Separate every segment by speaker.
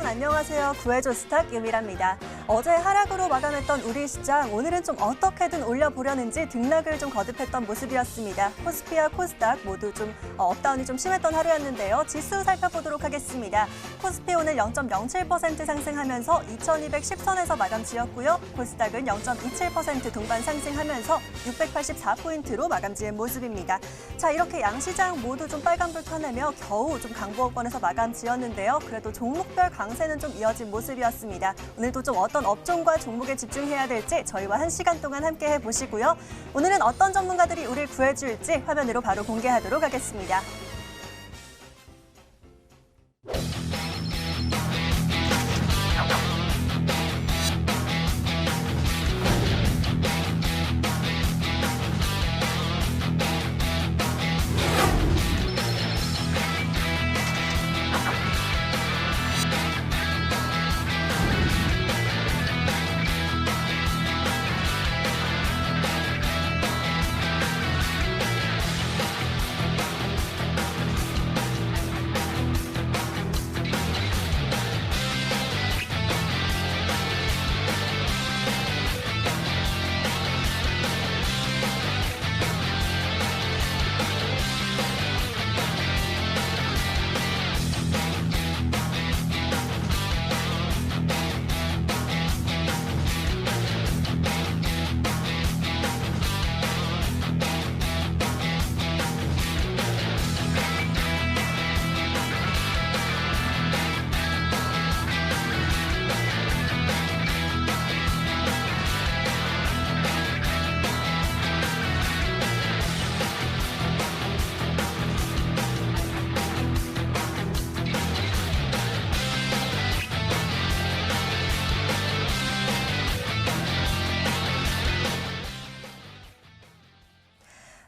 Speaker 1: 안녕하세요. 구해줘 스탁 유미라입니다. 어제 하락으로 마감했던 우리 시장, 오늘은 좀 어떻게든 올려보려는지 등락을 좀 거듭했던 모습이었습니다. 코스피와 코스닥 모두 좀 업다운이 좀 심했던 하루였는데요. 지수 살펴보도록 하겠습니다. 코스피 오늘 0.07% 상승하면서 2210선에서 마감 지었고요. 코스닥은 0.27% 동반 상승하면서 684포인트로 마감 지은 모습입니다. 자, 이렇게 양시장 모두 좀 빨간불 켜내며 겨우 좀 강보합권에서 마감 지었는데요. 그래도 종목별 강세는 좀 이어진 모습이었습니다. 오늘도 좀 어떤 업종과 종목에 집중해야 될지 저희와 1시간 동안 함께 해보시고요. 오늘은 어떤 전문가들이 우리를 구해줄지 화면으로 바로 공개하도록 하겠습니다.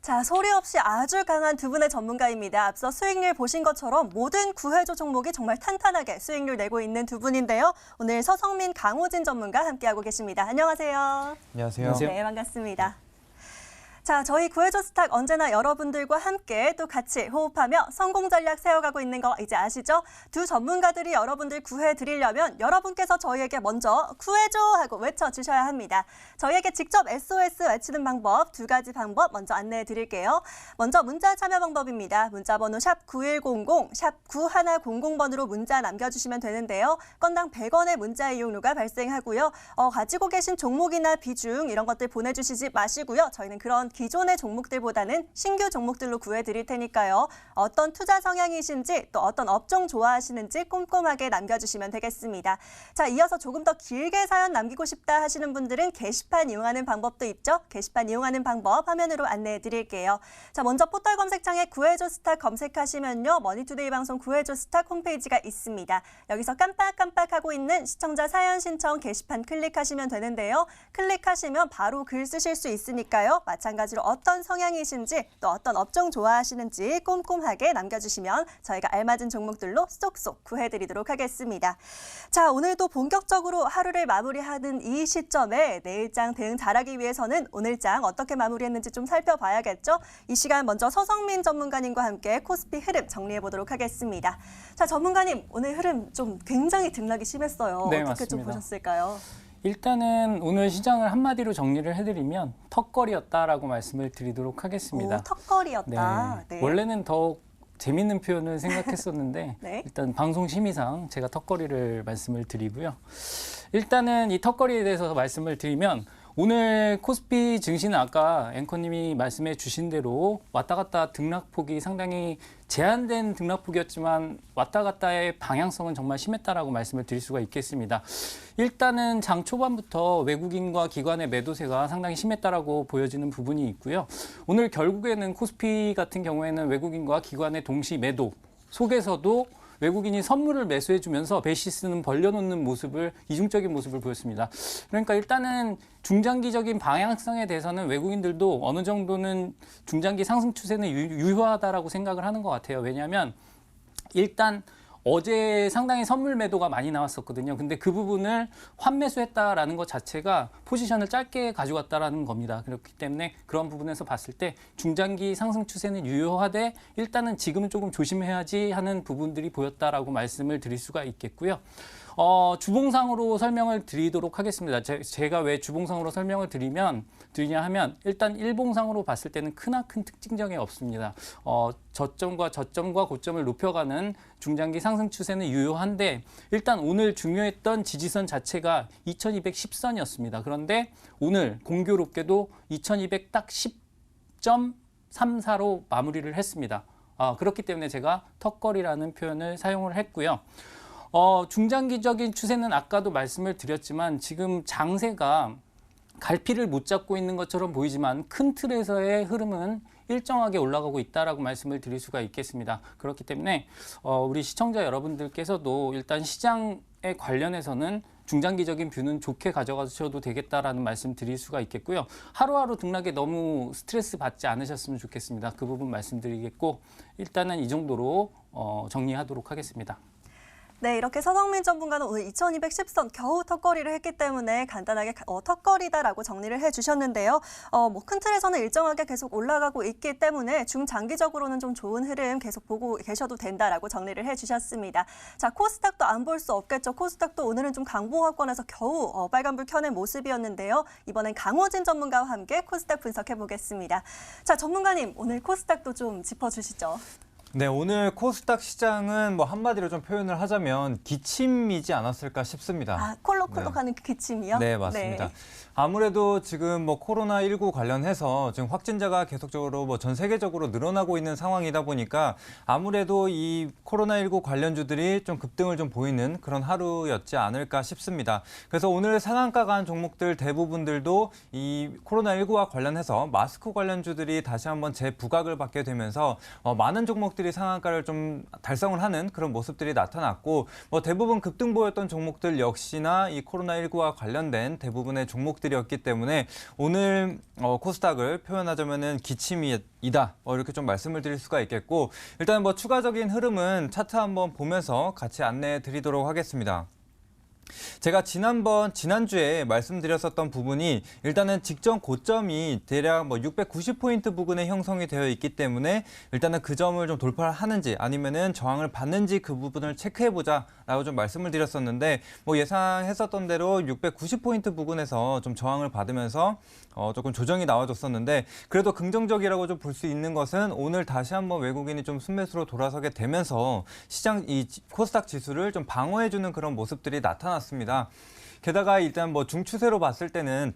Speaker 1: 자, 소리 없이 아주 강한 두 분의 전문가입니다. 앞서 수익률 보신 것처럼 모든 구해줘 종목이 정말 탄탄하게 수익률 내고 있는 두 분인데요. 오늘 서성민, 강호진 전문가 함께하고 계십니다. 안녕하세요.
Speaker 2: 안녕하세요.
Speaker 1: 네, 반갑습니다. 자, 저희 구해줘 스탁 언제나 여러분들과 함께 또 같이 호흡하며 성공 전략 세워가고 있는 거 이제 아시죠? 두 전문가들이 여러분들 구해드리려면 여러분께서 저희에게 먼저 구해줘 하고 외쳐주셔야 합니다. 저희에게 직접 SOS 외치는 방법 두 가지 방법 먼저 안내해 드릴게요. 먼저 문자 참여 방법입니다. 문자 번호 샵 9100, 샵 9100번으로 문자 남겨주시면 되는데요. 건당 100원의 문자 이용료가 발생하고요. 가지고 계신 종목이나 비중 이런 것들 보내주시지 마시고요. 저희는 그런 기존의 종목들보다는 신규 종목들로 구해드릴 테니까요. 어떤 투자 성향이신지 또 어떤 업종 좋아하시는지 꼼꼼하게 남겨주시면 되겠습니다. 자, 이어서 조금 더 길게 사연 남기고 싶다 하시는 분들은 게시판 이용하는 방법도 있죠. 게시판 이용하는 방법 화면으로 안내해 드릴게요. 자, 먼저 포털 검색창에 구해줘 스탁 검색하시면요. 머니투데이 방송 구해줘 스탁 홈페이지가 있습니다. 여기서 깜빡깜빡하고 있는 시청자 사연 신청 게시판 클릭하시면 되는데요. 클릭하시면 바로 글 쓰실 수 있으니까요. 마찬가지로 어떤 성향이신지 또 어떤 업종 좋아하시는지 꼼꼼하게 남겨주시면 저희가 알맞은 종목들로 쏙쏙 구해드리도록 하겠습니다. 자, 오늘도 본격적으로 하루를 마무리하는 이 시점에 내일장 대응 잘하기 위해서는 오늘장 어떻게 마무리했는지 좀 살펴봐야겠죠? 이 시간 먼저 서성민 전문가님과 함께 코스피 흐름 정리해보도록 하겠습니다. 자, 전문가님, 오늘 흐름 좀 굉장히 등락이 심했어요.
Speaker 2: 네,
Speaker 1: 어떻게
Speaker 2: 맞습니다.
Speaker 1: 좀 보셨을까요?
Speaker 2: 일단은 오늘 시장을 한마디로 정리를 해드리면 턱걸이였다라고 말씀을 드리도록 하겠습니다.
Speaker 1: 오, 턱걸이였다.
Speaker 2: 네.
Speaker 1: 네.
Speaker 2: 원래는 더 재밌는 표현을 생각했었는데
Speaker 1: 네.
Speaker 2: 일단 방송 심의상 제가 턱걸이를 말씀을 드리고요. 일단은 이 턱걸이에 대해서 말씀을 드리면 오늘 코스피 증시는 아까 앵커님이 말씀해 주신 대로 왔다 갔다 등락폭이 상당히 제한된 등락폭이었지만 왔다 갔다의 방향성은 정말 심했다라고 말씀을 드릴 수가 있겠습니다. 일단은 장 초반부터 외국인과 기관의 매도세가 상당히 심했다라고 보여지는 부분이 있고요. 오늘 결국에는 코스피 같은 경우에는 외국인과 기관의 동시 매도 속에서도 외국인이 선물을 매수해주면서 베이시스는 벌려놓는 모습을 이중적인 모습을 보였습니다. 그러니까 일단은 중장기적인 방향성에 대해서는 외국인들도 어느 정도는 중장기 상승 추세는 유효하다라고 생각을 하는 것 같아요. 왜냐하면 일단 어제 상당히 선물 매도가 많이 나왔었거든요. 근데 그 부분을 환매수했다라는 것 자체가 포지션을 짧게 가져갔다라는 겁니다. 그렇기 때문에 그런 부분에서 봤을 때 중장기 상승 추세는 유효하되 일단은 지금은 조금 조심해야지 하는 부분들이 보였다라고 말씀을 드릴 수가 있겠고요. 주봉상으로 설명을 드리도록 하겠습니다. 제가 왜 주봉상으로 설명을 드리냐 하면 일단 일봉상으로 봤을 때는 크나큰 특징점이 없습니다. 저점과 고점을 높여가는 중장기 상승 추세는 유효한데 일단 오늘 중요했던 지지선 자체가 2210선이었습니다. 그런데 오늘 공교롭게도 2200 딱 10.34로 마무리를 했습니다. 그렇기 때문에 제가 턱걸이라는 표현을 사용을 했고요. 중장기적인 추세는 아까도 말씀을 드렸지만 지금 장세가 갈피를 못 잡고 있는 것처럼 보이지만 큰 틀에서의 흐름은 일정하게 올라가고 있다라고 말씀을 드릴 수가 있겠습니다. 그렇기 때문에 우리 시청자 여러분들께서도 일단 시장에 관련해서는 중장기적인 뷰는 좋게 가져가셔도 되겠다라는 말씀 드릴 수가 있겠고요. 하루하루 등락에 너무 스트레스 받지 않으셨으면 좋겠습니다. 그 부분 말씀드리겠고 일단은 이 정도로 정리하도록 하겠습니다.
Speaker 1: 네, 이렇게 서성민 전문가는 오늘 2210선 겨우 턱걸이를 했기 때문에 간단하게 턱걸이다라고 정리를 해주셨는데요. 큰 틀에서는 일정하게 계속 올라가고 있기 때문에 중장기적으로는 좀 좋은 흐름 계속 보고 계셔도 된다라고 정리를 해주셨습니다. 자, 코스닥도 안 볼 수 없겠죠. 코스닥도 오늘은 좀 강보합권에서 겨우 빨간불 켜낸 모습이었는데요. 이번엔 강호진 전문가와 함께 코스닥 분석해 보겠습니다. 자, 전문가님 오늘 코스닥도 좀 짚어주시죠.
Speaker 3: 네, 오늘 코스닥 시장은 뭐 한마디로 좀 표현을 하자면 기침이지 않았을까 싶습니다.
Speaker 1: 콜록콜록 하는 그 기침이요?
Speaker 3: 네, 맞습니다.
Speaker 1: 네.
Speaker 3: 아무래도 지금 뭐 코로나19 관련해서 지금 확진자가 계속적으로 뭐 전 세계적으로 늘어나고 있는 상황이다 보니까 아무래도 이 코로나19 관련주들이 좀 급등을 좀 보이는 그런 하루였지 않을까 싶습니다. 그래서 오늘 상한가 간 종목들 대부분들도 이 코로나19와 관련해서 마스크 관련주들이 다시 한번 재부각을 받게 되면서 많은 종목들이 상한가를 좀 달성을 하는 그런 모습들이 나타났고 뭐 대부분 급등 보였던 종목들 역시나 이 코로나19와 관련된 대부분의 종목들이었기 때문에 오늘 코스닥을 표현하자면은 기침이다 이렇게 좀 말씀을 드릴 수가 있겠고 일단 뭐 추가적인 흐름은 차트 한번 보면서 같이 안내해 드리도록 하겠습니다. 제가 지난주에 말씀드렸었던 부분이 일단은 직전 고점이 대략 뭐 690포인트 부근에 형성이 되어 있기 때문에 일단은 그 점을 좀 돌파를 하는지 아니면은 저항을 받는지 그 부분을 체크해보자 라고 좀 말씀을 드렸었는데 뭐 예상했었던 대로 690포인트 부근에서 좀 저항을 받으면서 조금 조정이 나와줬었는데 그래도 긍정적이라고 좀 볼 수 있는 것은 오늘 다시 한번 외국인이 좀 순매수로 돌아서게 되면서 시장 이 코스닥 지수를 좀 방어해주는 그런 모습들이 나타났습니다. 게다가 일단 뭐 중추세로 봤을 때는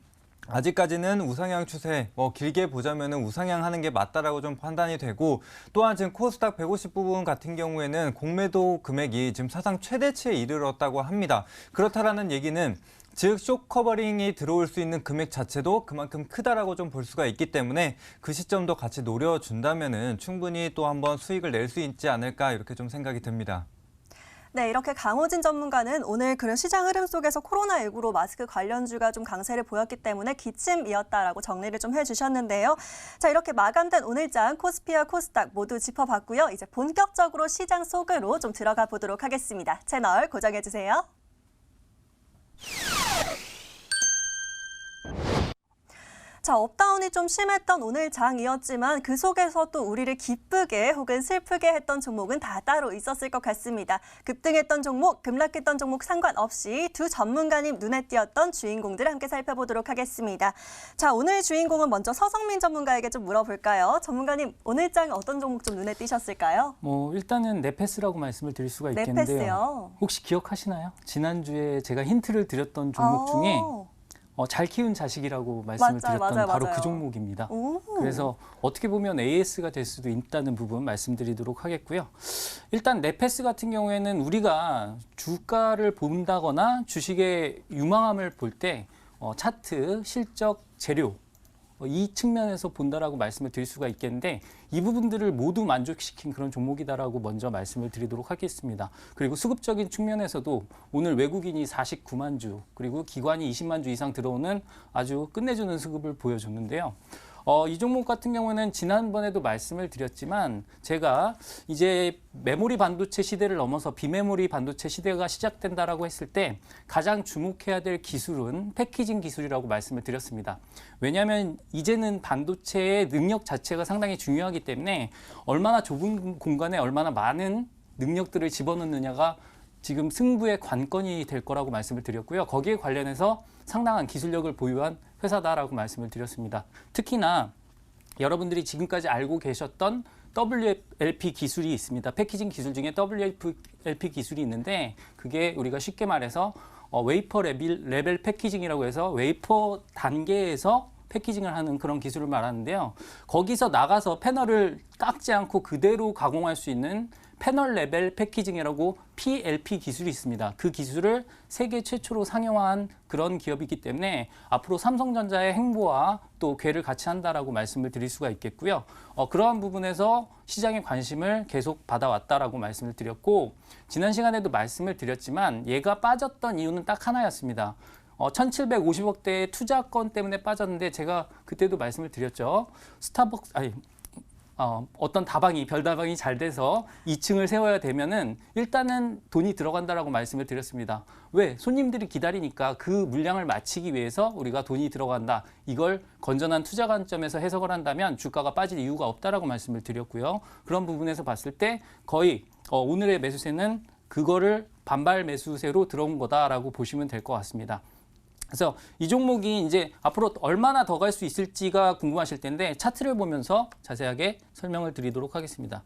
Speaker 3: 아직까지는 우상향 추세, 길게 보자면은 우상향 하는 게 맞다라고 좀 판단이 되고 또한 지금 코스닥 150 부분 같은 경우에는 공매도 금액이 지금 사상 최대치에 이르렀다고 합니다. 그렇다라는 얘기는 즉 숏 커버링이 들어올 수 있는 금액 자체도 그만큼 크다라고 좀 볼 수가 있기 때문에 그 시점도 같이 노려준다면은 충분히 또 한번 수익을 낼 수 있지 않을까 이렇게 좀 생각이 듭니다.
Speaker 1: 네, 이렇게 강호진 전문가는 오늘 그런 시장 흐름 속에서 코로나19로 마스크 관련주가 좀 강세를 보였기 때문에 기침이었다라고 정리를 좀 해주셨는데요. 자, 이렇게 마감된 오늘장 코스피와 코스닥 모두 짚어봤고요. 이제 본격적으로 시장 속으로 좀 들어가 보도록 하겠습니다. 채널 고정해주세요. 자, 업다운이 좀 심했던 오늘 장이었지만 그 속에서 또 우리를 기쁘게 혹은 슬프게 했던 종목은 다 따로 있었을 것 같습니다. 급등했던 종목, 급락했던 종목 상관없이 두 전문가님 눈에 띄었던 주인공들을 함께 살펴보도록 하겠습니다. 자, 오늘 주인공은 먼저 서성민 전문가에게 좀 물어볼까요? 전문가님, 오늘 장 어떤 종목 좀 눈에 띄셨을까요?
Speaker 2: 일단은 네페스라고 말씀을 드릴 수가 있겠는데요.
Speaker 1: 네페스요.
Speaker 2: 혹시 기억하시나요? 지난주에 제가 힌트를 드렸던 종목 중에 잘 키운 자식이라고 말씀을 드렸던 바로 그 종목입니다. 그래서 어떻게 보면 AS가 될 수도 있다는 부분 말씀드리도록 하겠고요. 일단 네페스 같은 경우에는 우리가 주가를 본다거나 주식의 유망함을 볼 때 차트, 실적, 재료 이 측면에서 본다라고 말씀을 드릴 수가 있겠는데 이 부분들을 모두 만족시킨 그런 종목이다라고 먼저 말씀을 드리도록 하겠습니다. 그리고 수급적인 측면에서도 오늘 외국인이 49만 주 그리고 기관이 20만 주 이상 들어오는 아주 끝내주는 수급을 보여줬는데요. 이 종목 같은 경우는 지난번에도 말씀을 드렸지만 제가 이제 메모리 반도체 시대를 넘어서 비메모리 반도체 시대가 시작된다라고 했을 때 가장 주목해야 될 기술은 패키징 기술이라고 말씀을 드렸습니다. 왜냐하면 이제는 반도체의 능력 자체가 상당히 중요하기 때문에 얼마나 좁은 공간에 얼마나 많은 능력들을 집어넣느냐가 지금 승부의 관건이 될 거라고 말씀을 드렸고요. 거기에 관련해서 상당한 기술력을 보유한 회사다라고 말씀을 드렸습니다. 특히나 여러분들이 지금까지 알고 계셨던 WLP 기술이 있습니다. 패키징 기술 중에 WLP 기술이 있는데 그게 우리가 쉽게 말해서 웨이퍼 레벨 패키징이라고 해서 웨이퍼 단계에서 패키징을 하는 그런 기술을 말하는데요. 거기서 나가서 패널을 깎지 않고 그대로 가공할 수 있는 패널 레벨 패키징이라고 PLP 기술이 있습니다. 그 기술을 세계 최초로 상용화한 그런 기업이기 때문에 앞으로 삼성전자의 행보와 또 궤를 같이 한다라고 말씀을 드릴 수가 있겠고요. 그러한 부분에서 시장의 관심을 계속 받아왔다라고 말씀을 드렸고 지난 시간에도 말씀을 드렸지만 얘가 빠졌던 이유는 딱 하나였습니다. 1750억대의 투자권 때문에 빠졌는데 제가 그때도 말씀을 드렸죠. 어떤 별다방이 잘 돼서 2층을 세워야 되면은 일단은 돈이 들어간다라고 말씀을 드렸습니다. 왜? 손님들이 기다리니까 그 물량을 마치기 위해서 우리가 돈이 들어간다. 이걸 건전한 투자 관점에서 해석을 한다면 주가가 빠질 이유가 없다라고 말씀을 드렸고요. 그런 부분에서 봤을 때 거의 오늘의 매수세는 그거를 반발 매수세로 들어온 거다라고 보시면 될 것 같습니다. 그래서 이 종목이 이제 앞으로 얼마나 더 갈 수 있을지가 궁금하실 텐데 차트를 보면서 자세하게 설명을 드리도록 하겠습니다.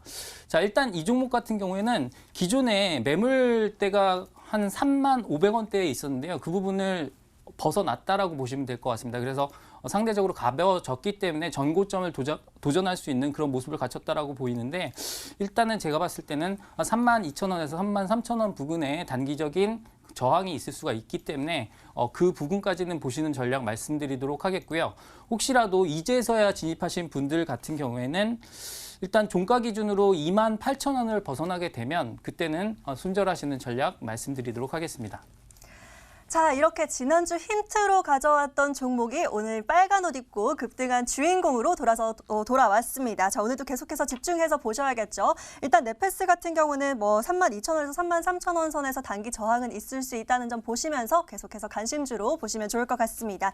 Speaker 2: 자, 일단 이 종목 같은 경우에는 기존에 매물대가 한 35,500원대에 있었는데요. 그 부분을 벗어났다라고 보시면 될 것 같습니다. 그래서 상대적으로 가벼워졌기 때문에 전고점을 도전할 수 있는 그런 모습을 갖췄다라고 보이는데 일단은 제가 봤을 때는 32,000원에서 33,000원 부근에 단기적인 저항이 있을 수가 있기 때문에 그 부분까지는 보시는 전략 말씀드리도록 하겠고요. 혹시라도 이제서야 진입하신 분들 같은 경우에는 일단 종가 기준으로 28,000원을 벗어나게 되면 그때는 손절하시는 전략 말씀드리도록 하겠습니다.
Speaker 1: 자, 이렇게 지난주 힌트로 가져왔던 종목이 오늘 빨간 옷 입고 급등한 주인공으로 돌아왔습니다. 자, 오늘도 계속해서 집중해서 보셔야겠죠. 일단 네페스 같은 경우는 32,000원에서 33,000원 선에서 단기 저항은 있을 수 있다는 점 보시면서 계속해서 관심주로 보시면 좋을 것 같습니다.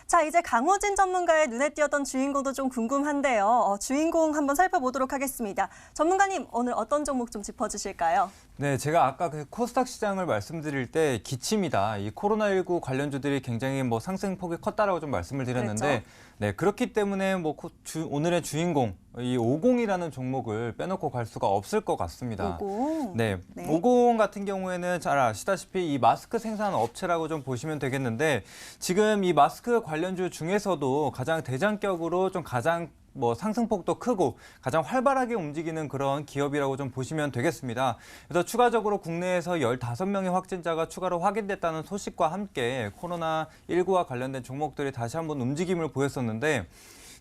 Speaker 1: 자, 이제 강호진 전문가의 눈에 띄었던 주인공도 좀 궁금한데요. 주인공 한번 살펴보도록 하겠습니다. 전문가님, 오늘 어떤 종목 좀 짚어주실까요?
Speaker 3: 네, 제가 아까 그 코스닥 시장을 말씀드릴 때 기침이다. 이 코로나19 관련주들이 굉장히 상승폭이 컸다라고 좀 말씀을 드렸는데,
Speaker 1: 그랬죠?
Speaker 3: 네, 그렇기 때문에 오늘의 주인공 이 50이라는 종목을 빼놓고 갈 수가 없을 것 같습니다.
Speaker 1: 50.
Speaker 3: 네, 50 같은 경우에는 잘 아시다시피 이 마스크 생산 업체라고 좀 보시면 되겠는데 지금 이 마스크 관련주 중에서도 가장 대장격으로 좀 가장 상승폭도 크고 가장 활발하게 움직이는 그런 기업이라고 좀 보시면 되겠습니다. 그래서 추가적으로 국내에서 15명의 확진자가 추가로 확인됐다는 소식과 함께 코로나19와 관련된 종목들이 다시 한번 움직임을 보였었는데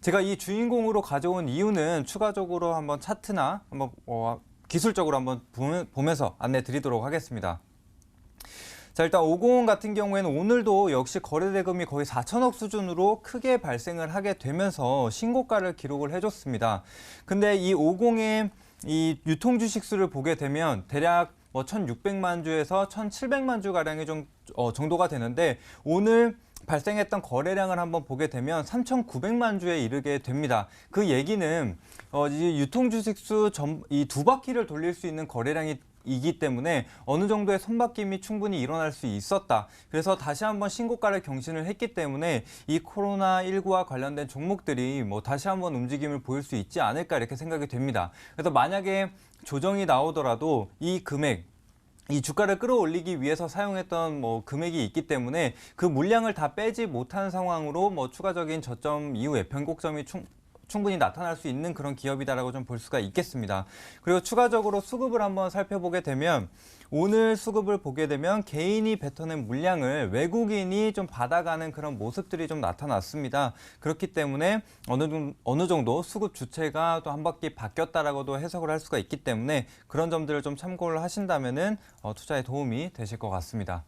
Speaker 3: 제가 이 주인공으로 가져온 이유는 추가적으로 한번 차트나 한번 기술적으로 한번 보면서 안내 드리도록 하겠습니다. 자, 일단 50 같은 경우에는 오늘도 역시 거래대금이 거의 4천억 수준으로 크게 발생을 하게 되면서 신고가를 기록을 해줬습니다. 근데 이 50의 이 유통 주식 수를 보게 되면 대략 1,600만 주에서 1,700만 주 가량이 정도가 되는데 오늘 발생했던 거래량을 한번 보게 되면 3,900만 주에 이르게 됩니다. 그 얘기는 이 유통 주식 수 이 두 바퀴를 돌릴 수 있는 거래량이 이기 때문에 어느 정도의 손바뀜이 충분히 일어날 수 있었다. 그래서 다시 한번 신고가를 경신을 했기 때문에 이 코로나19와 관련된 종목들이 다시 한번 움직임을 보일 수 있지 않을까 이렇게 생각이 됩니다. 그래서 만약에 조정이 나오더라도 이 금액, 이 주가를 끌어올리기 위해서 사용했던 금액이 있기 때문에 그 물량을 다 빼지 못한 상황으로 추가적인 저점 이후에 변곡점이 충분히 나타날 수 있는 그런 기업이다라고 좀 볼 수가 있겠습니다. 그리고 추가적으로 수급을 한번 살펴보게 되면 오늘 수급을 보게 되면 개인이 뱉어낸 물량을 외국인이 좀 받아가는 그런 모습들이 좀 나타났습니다. 그렇기 때문에 어느 정도 수급 주체가 또 한 바퀴 바뀌었다라고도 해석을 할 수가 있기 때문에 그런 점들을 좀 참고를 하신다면은 투자에 도움이 되실 것 같습니다.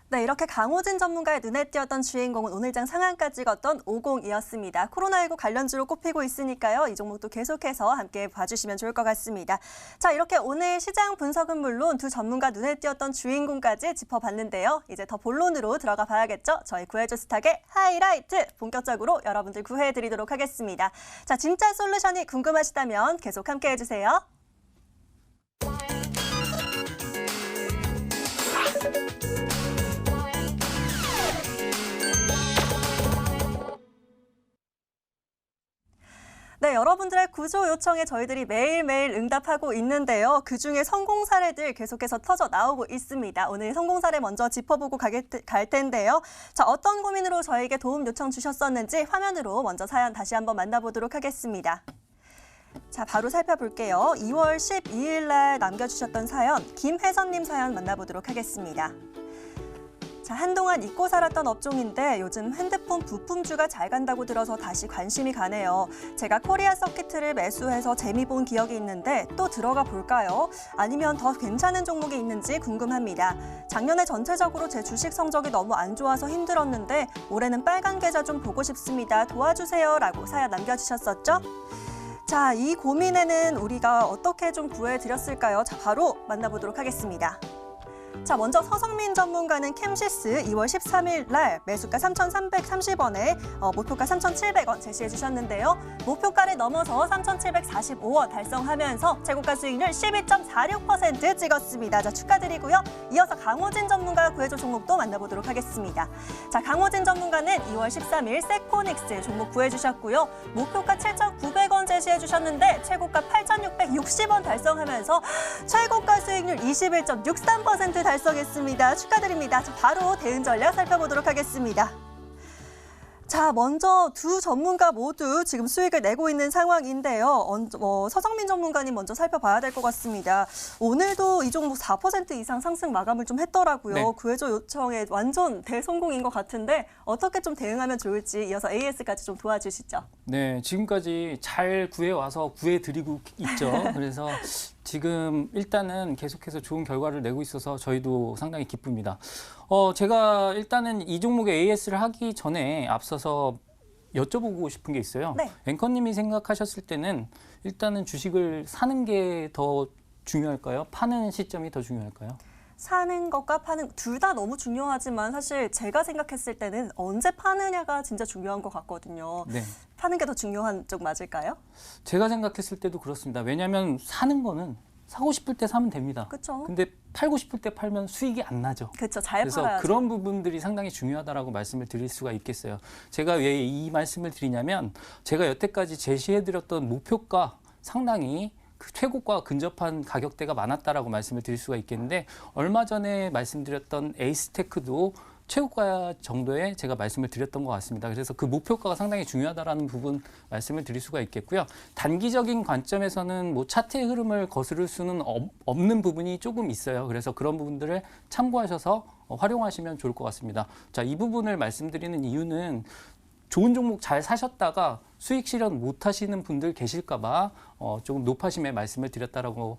Speaker 1: 네, 이렇게 강호진 전문가의 눈에 띄었던 주인공은 오늘장 상한가 찍었던 50이었습니다. 코로나19 관련주로 꼽히고 있으니까요. 이 종목도 계속해서 함께 봐주시면 좋을 것 같습니다. 자, 이렇게 오늘 시장 분석은 물론 두 전문가 눈에 띄었던 주인공까지 짚어봤는데요. 이제 더 본론으로 들어가 봐야겠죠. 저희 구해줘 스탁의 하이라이트 본격적으로 여러분들 구해드리도록 하겠습니다. 자, 진짜 솔루션이 궁금하시다면 계속 함께 해주세요. 네, 여러분들의 구조 요청에 저희들이 매일매일 응답하고 있는데요. 그중에 성공 사례들 계속해서 터져 나오고 있습니다. 오늘 성공 사례 먼저 짚어보고 갈 텐데요. 자, 어떤 고민으로 저에게 도움 요청 주셨었는지 화면으로 먼저 사연 다시 한번 만나보도록 하겠습니다. 자, 바로 살펴볼게요. 2월 12일 날 남겨주셨던 사연, 김혜선님 사연 만나보도록 하겠습니다. 자, 한동안 잊고 살았던 업종인데 요즘 핸드폰 부품주가 잘 간다고 들어서 다시 관심이 가네요. 제가 코리아 서킷을 매수해서 재미 본 기억이 있는데 또 들어가 볼까요? 아니면 더 괜찮은 종목이 있는지 궁금합니다. 작년에 전체적으로 제 주식 성적이 너무 안 좋아서 힘들었는데 올해는 빨간 계좌 좀 보고 싶습니다. 도와주세요 라고 사연 남겨주셨었죠? 자, 이 고민에는 우리가 어떻게 좀 구해드렸을까요? 자, 바로 만나보도록 하겠습니다. 자, 먼저 서성민 전문가는 캠시스 2월 13일 날 매수가 3,330원에 목표가 3,700원 제시해 주셨는데요. 목표가를 넘어서 3,745원 달성하면서 최고가 수익률 12.46% 찍었습니다. 자, 축하드리고요. 이어서 강호진 전문가가 구해줄 종목도 만나보도록 하겠습니다. 자, 강호진 전문가는 2월 13일 세코닉스 종목 구해주셨고요. 목표가 7,900원 제시해 주셨는데 최고가 8,660원 달성하면서 최고가 수익률 21.63% 달성했습니다. 축하드립니다. 자, 바로 대응 전략 살펴보도록 하겠습니다. 자, 먼저 두 전문가 모두 지금 수익을 내고 있는 상황인데요. 서성민 전문가님 먼저 살펴봐야 될 것 같습니다. 오늘도 이 종목 4% 이상 상승 마감을 좀 했더라고요.
Speaker 2: 네.
Speaker 1: 구해줘 요청에 완전 대성공인 것 같은데 어떻게 좀 대응하면 좋을지 이어서 AS까지 좀 도와주시죠.
Speaker 2: 네, 지금까지 잘 구해와서 구해드리고 있죠. 그래서 지금 일단은 계속해서 좋은 결과를 내고 있어서 저희도 상당히 기쁩니다. 제가 일단은 이 종목의 AS를 하기 전에 앞서서 여쭤보고 싶은 게 있어요.
Speaker 1: 네.
Speaker 2: 앵커님이 생각하셨을 때는 일단은 주식을 사는 게 더 중요할까요? 파는 시점이 더 중요할까요?
Speaker 1: 사는 것과 파는 둘 다 너무 중요하지만 사실 제가 생각했을 때는 언제 파느냐가 진짜 중요한 것 같거든요.
Speaker 2: 네.
Speaker 1: 파는 게 더 중요한 쪽 맞을까요?
Speaker 2: 제가 생각했을 때도 그렇습니다. 왜냐하면 사는 거는 사고 싶을 때 사면 됩니다.
Speaker 1: 그렇죠.
Speaker 2: 근데 팔고 싶을 때 팔면 수익이 안 나죠.
Speaker 1: 그렇죠. 잘
Speaker 2: 그래서
Speaker 1: 팔아야죠.
Speaker 2: 그런 부분들이 상당히 중요하다라고 말씀을 드릴 수가 있겠어요. 제가 왜 이 말씀을 드리냐면 제가 여태까지 제시해드렸던 목표가 상당히 그 최고가 근접한 가격대가 많았다라고 말씀을 드릴 수가 있겠는데 얼마 전에 말씀드렸던 에이스테크도 최고가 정도에 제가 말씀을 드렸던 것 같습니다. 그래서 그 목표가가 상당히 중요하다라는 부분 말씀을 드릴 수가 있겠고요. 단기적인 관점에서는 뭐 차트의 흐름을 거스를 수는 없는 부분이 조금 있어요. 그래서 그런 부분들을 참고하셔서 활용하시면 좋을 것 같습니다. 자, 이 부분을 말씀드리는 이유는 좋은 종목 잘 사셨다가 수익 실현 못 하시는 분들 계실까 봐 조금 높아심에 말씀을 드렸다라고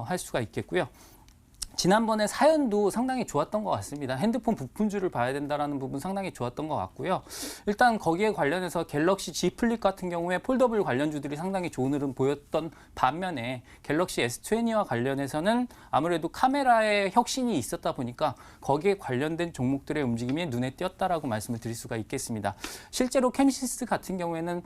Speaker 2: 할 수가 있겠고요. 지난번에 사연도 상당히 좋았던 것 같습니다. 핸드폰 부품주를 봐야 된다는 부분 상당히 좋았던 것 같고요. 일단 거기에 관련해서 갤럭시 Z 플립 같은 경우에 폴더블 관련주들이 상당히 좋은 흐름 보였던 반면에 갤럭시 S20와 관련해서는 아무래도 카메라의 혁신이 있었다 보니까 거기에 관련된 종목들의 움직임이 눈에 띄었다라고 말씀을 드릴 수가 있겠습니다. 실제로 캠시스 같은 경우에는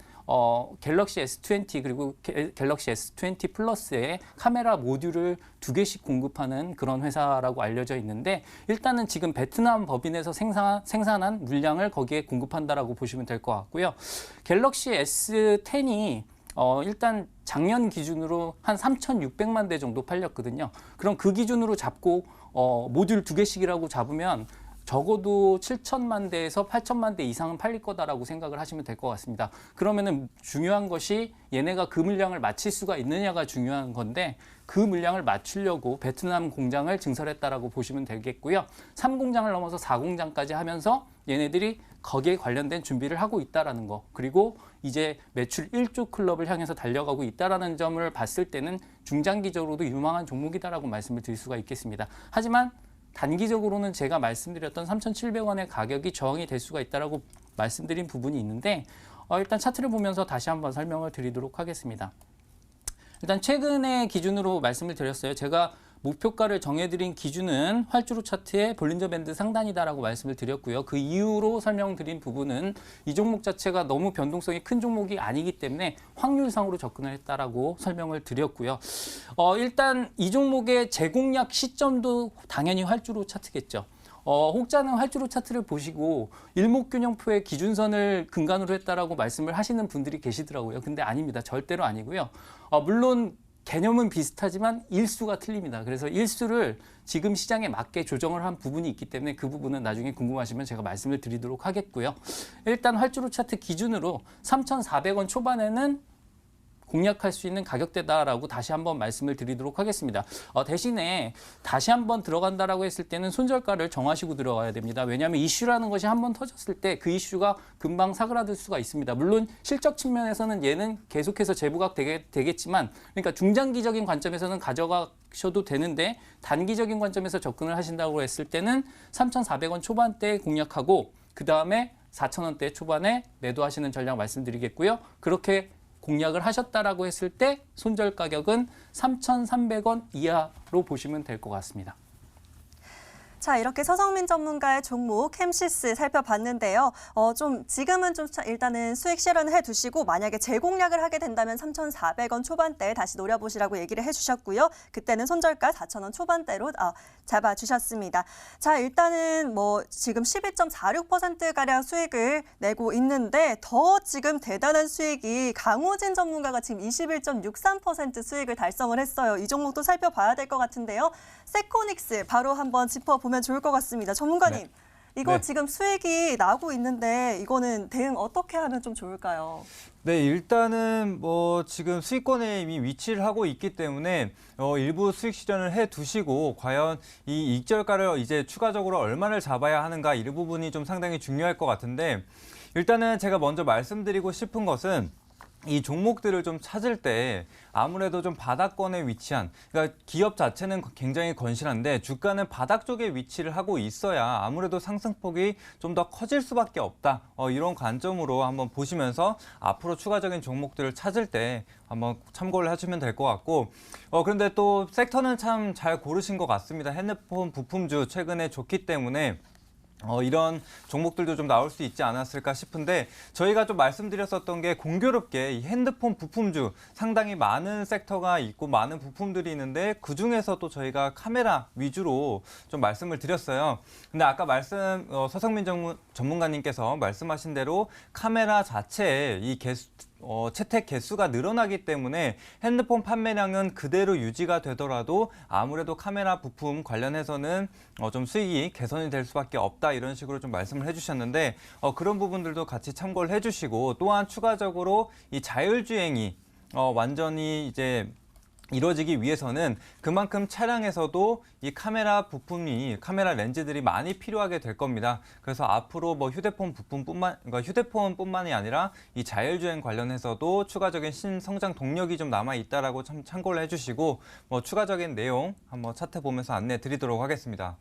Speaker 2: 갤럭시 S20 그리고 갤럭시 S20 플러스에 카메라 모듈을 2개씩 공급하는 그런 회사라고 알려져 있는데 일단은 지금 베트남 법인에서 생산한 물량을 거기에 공급한다라고 보시면 될 것 같고요. 갤럭시 S10이 일단 작년 기준으로 한 3,600만 대 정도 팔렸거든요. 그럼 그 기준으로 잡고 모듈 2개씩이라고 잡으면 적어도 7천만 대에서 8천만 대 이상은 팔릴 거다라고 생각을 하시면 될 것 같습니다. 그러면은 중요한 것이 얘네가 그 물량을 맞출 수가 있느냐가 중요한 건데 그 물량을 맞추려고 베트남 공장을 증설했다라고 보시면 되겠고요. 3공장을 넘어서 4공장까지 하면서 얘네들이 거기에 관련된 준비를 하고 있다라는 거. 그리고 이제 매출 1조 클럽을 향해서 달려가고 있다라는 점을 봤을 때는 중장기적으로도 유망한 종목이다라고 말씀을 드릴 수가 있겠습니다. 하지만 단기적으로는 제가 말씀드렸던 3,700원의 가격이 저항이 될 수가 있다라고 말씀드린 부분이 있는데 일단 차트를 보면서 다시 한번 설명을 드리도록 하겠습니다. 일단 최근의 기준으로 말씀을 드렸어요. 제가 목표가를 정해드린 기준은 활주로 차트의 볼린저 밴드 상단이다라고 말씀을 드렸고요. 그 이유로 설명드린 부분은 이 종목 자체가 너무 변동성이 큰 종목이 아니기 때문에 확률상으로 접근을 했다라고 설명을 드렸고요. 일단 이 종목의 재공략 시점도 당연히 활주로 차트겠죠. 혹자는 활주로 차트를 보시고 일목균형표의 기준선을 근간으로 했다라고 말씀을 하시는 분들이 계시더라고요. 근데 아닙니다. 절대로 아니고요. 물론 개념은 비슷하지만 일수가 틀립니다. 그래서 일수를 지금 시장에 맞게 조정을 한 부분이 있기 때문에 그 부분은 나중에 궁금하시면 제가 말씀을 드리도록 하겠고요. 일단 활주로 차트 기준으로 3,400원 초반에는 공략할 수 있는 가격대다라고 다시 한번 말씀을 드리도록 하겠습니다. 대신에 다시 한번 들어간다라고 했을 때는 손절가를 정하시고 들어가야 됩니다. 왜냐하면 이슈라는 것이 한번 터졌을 때 그 이슈가 금방 사그라들 수가 있습니다. 물론 실적 측면에서는 얘는 계속해서 재부각 되겠지만 그러니까 중장기적인 관점에서는 가져가셔도 되는데 단기적인 관점에서 접근을 하신다고 했을 때는 3,400원 초반대에 공략하고 그 다음에 4,000원대 초반에 매도하시는 전략 말씀드리겠고요. 그렇게 공략을 하셨다라고 했을 때 손절 가격은 3,300원 이하로 보시면 될 것 같습니다.
Speaker 1: 자, 이렇게 서성민 전문가의 종목 캠시스 살펴봤는데요. 지금은 일단은 수익 실현을 해두시고 만약에 재공략을 하게 된다면 3,400원 초반대 다시 노려보시라고 얘기를 해주셨고요. 그때는 손절가 4,000원 초반대로 잡아주셨습니다. 자, 일단은 지금 12.46%가량 수익을 내고 있는데 더 지금 대단한 수익이 강호진 전문가가 지금 21.63% 수익을 달성을 했어요. 이 종목도 살펴봐야 될 것 같은데요. 세코닉스 바로 한번 짚어보면 좋을 것 같습니다. 전문가님,
Speaker 3: 네.
Speaker 1: 이거
Speaker 3: 네.
Speaker 1: 지금 수익이 나고 있는데 이거는 대응 어떻게 하면 좀 좋을까요?
Speaker 3: 네, 일단은 지금 수익권에 이미 위치를 하고 있기 때문에 일부 수익 실현을 해 두시고 과연 이 익절가를 이제 추가적으로 얼마를 잡아야 하는가 이 부분이 좀 상당히 중요할 것 같은데 일단은 제가 먼저 말씀드리고 싶은 것은 이 종목들을 좀 찾을 때 아무래도 좀 바닥권에 위치한 그러니까 기업 자체는 굉장히 건실한데 주가는 바닥 쪽에 위치를 하고 있어야 아무래도 상승폭이 좀 더 커질 수밖에 없다. 이런 관점으로 한번 보시면서 앞으로 추가적인 종목들을 찾을 때 한번 참고를 해주면 될 것 같고 그런데 또 섹터는 참 잘 고르신 것 같습니다. 핸드폰 부품주 최근에 좋기 때문에 이런 종목들도 좀 나올 수 있지 않았을까 싶은데 저희가 좀 말씀드렸었던 게 공교롭게 이 핸드폰 부품주 상당히 많은 섹터가 있고 많은 부품들이 있는데 그중에서 또 저희가 카메라 위주로 좀 말씀을 드렸어요. 근데 아까 서성민 전문가님께서 말씀하신 대로 카메라 자체에 이 채택 개수가 늘어나기 때문에 핸드폰 판매량은 그대로 유지가 되더라도 아무래도 카메라 부품 관련해서는 좀 수익이 개선이 될 수밖에 없다 이런 식으로 좀 말씀을 해주셨는데 그런 부분들도 같이 참고를 해주시고 또한 추가적으로 이 자율주행이 완전히 이제 이루어지기 위해서는 그만큼 차량에서도 이 카메라 렌즈들이 많이 필요하게 될 겁니다. 그래서 앞으로 그러니까 휴대폰뿐만이 아니라 이 자율주행 관련해서도 추가적인 신성장 동력이 좀 남아 있다라고 참고를 해주시고 추가적인 내용 한번 차트 보면서 안내 드리도록 하겠습니다.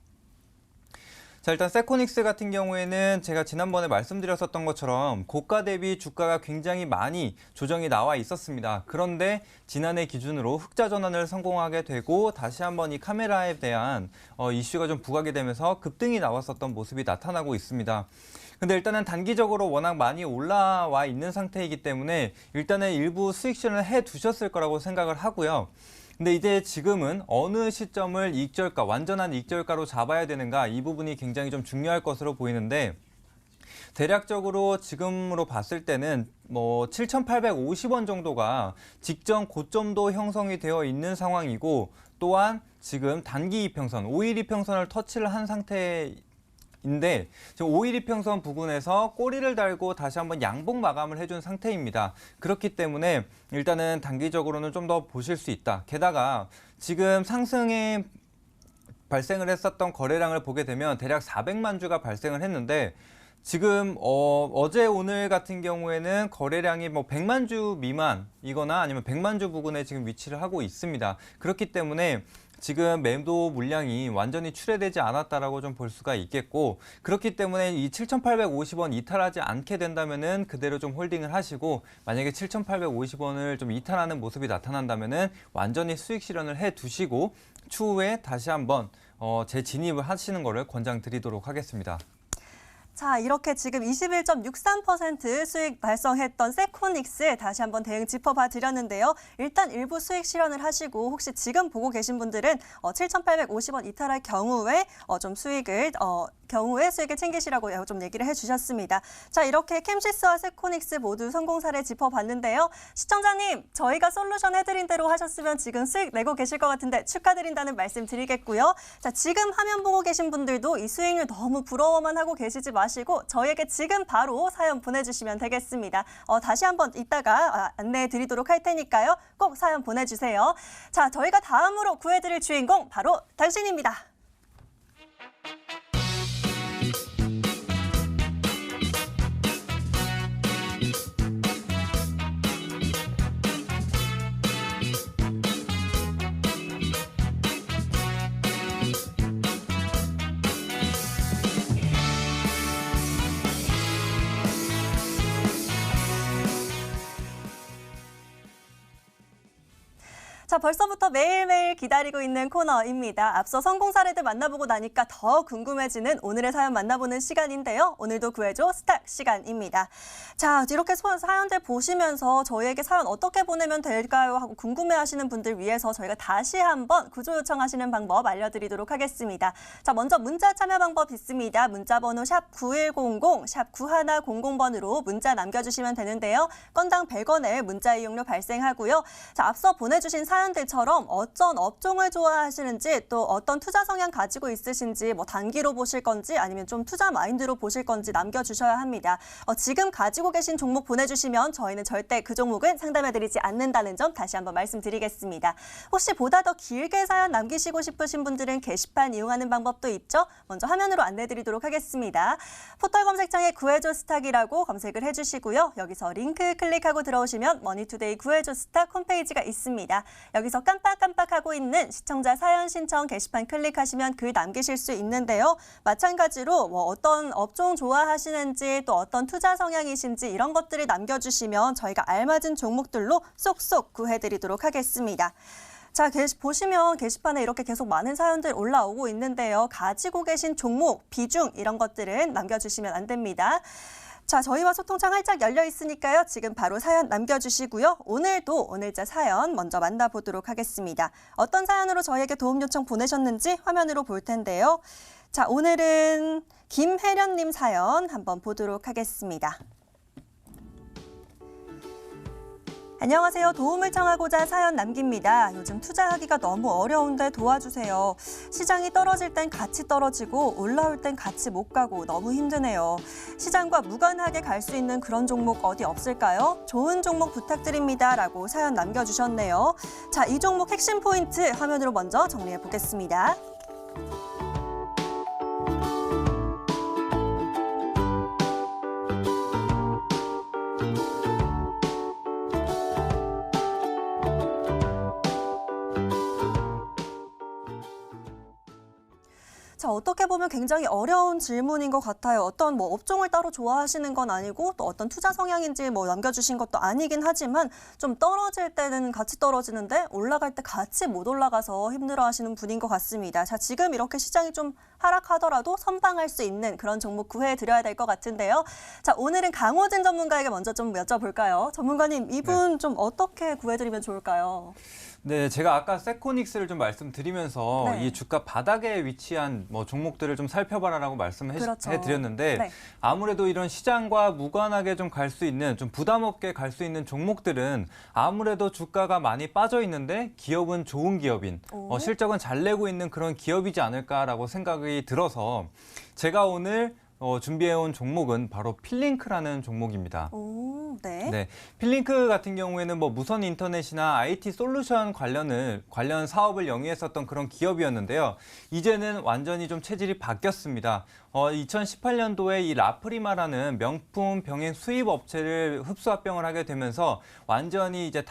Speaker 3: 자, 일단 세코닉스 같은 경우에는 제가 지난번에 말씀드렸었던 것처럼 고가 대비 주가가 굉장히 많이 조정이 나와 있었습니다. 그런데 지난해 기준으로 흑자 전환을 성공하게 되고 다시 한번 이 카메라에 대한 이슈가 좀 부각이 되면서 급등이 나왔었던 모습이 나타나고 있습니다. 근데 일단은 단기적으로 워낙 많이 올라와 있는 상태이기 때문에 일단은 일부 수익 실현을 해 두셨을 거라고 생각을 하고요. 근데 이제 지금은 어느 시점을 완전한 익절가로 잡아야 되는가 이 부분이 굉장히 좀 중요할 것으로 보이는데 대략적으로 지금으로 봤을 때는 7,850원 정도가 직전 고점도 형성이 되어 있는 상황이고 또한 지금 단기 이평선, 5일 이평선을 터치를 한 상태인데 지금 5일 이평선 부근에서 꼬리를 달고 다시 한번 양봉 마감을 해준 상태입니다. 그렇기 때문에 일단은 단기적으로는 좀 더 보실 수 있다. 게다가 지금 상승에 발생을 했었던 거래량을 보게 되면 대략 400만 주가 발생을 했는데 지금 어제 오늘 같은 경우에는 거래량이 100만 주 미만이거나 아니면 100만 주 부근에 지금 위치를 하고 있습니다. 그렇기 때문에 지금 매도 물량이 완전히 출회되지 않았다라고 좀 볼 수가 있겠고 그렇기 때문에 이 7,850원 이탈하지 않게 된다면은 그대로 좀 홀딩을 하시고 만약에 7,850원을 좀 이탈하는 모습이 나타난다면은 완전히 수익 실현을 해 두시고 추후에 다시 한번 재진입을 하시는 것을 권장드리도록 하겠습니다.
Speaker 1: 자, 이렇게 지금 21.63% 수익 달성했던 세코닉스 다시 한번 대응 짚어봐 드렸는데요. 일단 일부 수익 실현을 하시고 혹시 지금 보고 계신 분들은 7,850원 이탈할 경우에 좀 수익을 챙기시라고 좀 얘기를 해주셨습니다. 자, 이렇게 캠시스와 세코닉스 모두 성공 사례 짚어봤는데요. 시청자님, 저희가 솔루션 해드린 대로 하셨으면 지금 수익 내고 계실 것 같은데 축하드린다는 말씀 드리겠고요. 자, 지금 화면 보고 계신 분들도 이 수익률 너무 부러워만 하고 계시지 마시고 저희에게 지금 바로 사연 보내주시면 되겠습니다. 다시 한번 이따가 안내해 드리도록 할 테니까요. 꼭 사연 보내주세요. 자, 저희가 다음으로 구해드릴 주인공 바로 당신입니다. 자, 벌써부터 매일매일 기다리고 있는 코너입니다. 앞서 성공 사례들 만나보고 나니까 더 궁금해지는 오늘의 사연 만나보는 시간인데요. 오늘도 구해줘 스탁 시간입니다. 자, 이렇게 사연들 보시면서 저희에게 사연 어떻게 보내면 될까요? 하고 궁금해하시는 분들 위해서 저희가 다시 한번 구조 요청하시는 방법 알려드리도록 하겠습니다. 자, 먼저 문자 참여 방법 있습니다. 문자 번호 샵 9100, 샵 9100번으로 문자 남겨주시면 되는데요. 건당 100원의 문자 이용료 발생하고요. 자, 앞서 보내주신 사연들처럼 어떤 업종을 좋아하시는지 또 어떤 투자 성향 가지고 있으신지 단기로 보실 건지 아니면 좀 투자 마인드로 보실 건지 남겨주셔야 합니다. 지금 가지고 계신 종목 보내주시면 저희는 절대 그 종목은 상담해드리지 않는다는 점 다시 한번 말씀드리겠습니다. 혹시 보다 더 길게 사연 남기시고 싶으신 분들은 게시판 이용하는 방법도 있죠. 먼저 화면으로 안내드리도록 하겠습니다. 포털 검색창에 구해줘 스탁이라고 검색을 해주시고요. 여기서 링크 클릭하고 들어오시면 머니투데이 구해줘 스탁 홈페이지가 있습니다. 여기서 깜빡깜빡하고 있는 시청자 사연 신청 게시판 클릭하시면 글 남기실 수 있는데요. 마찬가지로 어떤 업종 좋아하시는지 또 어떤 투자 성향이신지 이런 것들을 남겨주시면 저희가 알맞은 종목들로 쏙쏙 구해드리도록 하겠습니다. 자, 보시면 게시판에 이렇게 계속 많은 사연들 올라오고 있는데요. 가지고 계신 종목, 비중 이런 것들은 남겨주시면 안 됩니다. 자, 저희와 소통창 활짝 열려 있으니까요. 지금 바로 사연 남겨주시고요. 오늘도 오늘자 사연 먼저 만나보도록 하겠습니다. 어떤 사연으로 저희에게 도움 요청 보내셨는지 화면으로 볼 텐데요. 자, 오늘은 김혜련님 사연 한번 보도록 하겠습니다. 안녕하세요. 도움을 청하고자 사연 남깁니다. 요즘 투자하기가 너무 어려운데 도와주세요. 시장이 떨어질 땐 같이 떨어지고 올라올 땐 같이 못 가고 너무 힘드네요. 시장과 무관하게 갈 수 있는 그런 종목 어디 없을까요? 좋은 종목 부탁드립니다. 라고 사연 남겨주셨네요. 자, 이 종목 핵심 포인트 화면으로 먼저 정리해 보겠습니다. 자, 어떻게 보면 굉장히 어려운 질문인 것 같아요. 어떤 업종을 따로 좋아하시는 건 아니고 또 어떤 투자 성향인지 남겨주신 것도 아니긴 하지만 좀 떨어질 때는 같이 떨어지는데 올라갈 때 같이 못 올라가서 힘들어하시는 분인 것 같습니다. 자, 지금 이렇게 시장이 좀 하락하더라도 선방할 수 있는 그런 종목 구해드려야 될 것 같은데요. 자, 오늘은 강호진 전문가에게 먼저 좀 여쭤볼까요? 전문가님, 이분 좀 어떻게 구해드리면 좋을까요?
Speaker 3: 네, 제가 아까 세코닉스를 좀 말씀드리면서
Speaker 1: 네.
Speaker 3: 이 주가 바닥에 위치한 종목들을 좀 살펴봐라라고 말씀해드렸는데
Speaker 1: 네.
Speaker 3: 아무래도 이런 시장과 무관하게 좀 갈 수 있는 좀 부담 없게 갈 수 있는 종목들은 아무래도 주가가 많이 빠져 있는데 기업은 좋은 기업인 실적은 잘 내고 있는 그런 기업이지 않을까라고 생각이 들어서 제가 오늘 준비해온 종목은 바로 필링크라는 종목입니다.
Speaker 1: 네.
Speaker 3: 네, 필링크 같은 경우에는 무선 인터넷이나 IT 솔루션 관련 사업을 영위했었던 그런 기업이었는데요. 이제는 완전히 좀 체질이 바뀌었습니다. 2018년도에 이 라프리마라는 명품 병행 수입 업체를 흡수합병을 하게 되면서 완전히 이제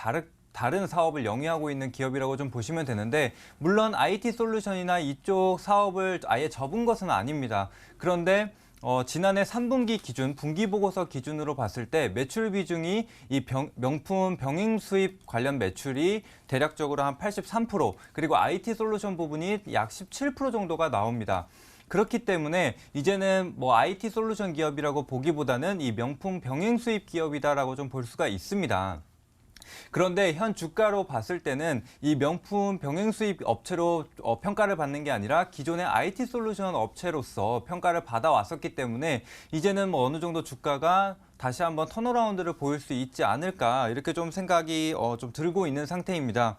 Speaker 3: 다른 사업을 영위하고 있는 기업이라고 좀 보시면 되는데 물론 IT 솔루션이나 이쪽 사업을 아예 접은 것은 아닙니다. 그런데 지난해 3분기 기준, 분기보고서 기준으로 봤을 때 매출 비중이 이 명품 병행 수입 관련 매출이 대략적으로 한 83%, 그리고 IT 솔루션 부분이 약 17% 정도가 나옵니다. 그렇기 때문에 이제는 뭐 IT 솔루션 기업이라고 보기보다는 이 명품 병행 수입 기업이다라고 좀 볼 수가 있습니다. 그런데 현 주가로 봤을 때는 이 명품 병행 수입 업체로 평가를 받는 게 아니라 기존의 IT 솔루션 업체로서 평가를 받아왔었기 때문에 이제는 뭐 어느 정도 주가가 다시 한번 턴어라운드를 보일 수 있지 않을까 이렇게 좀 생각이 좀 들고 있는 상태입니다.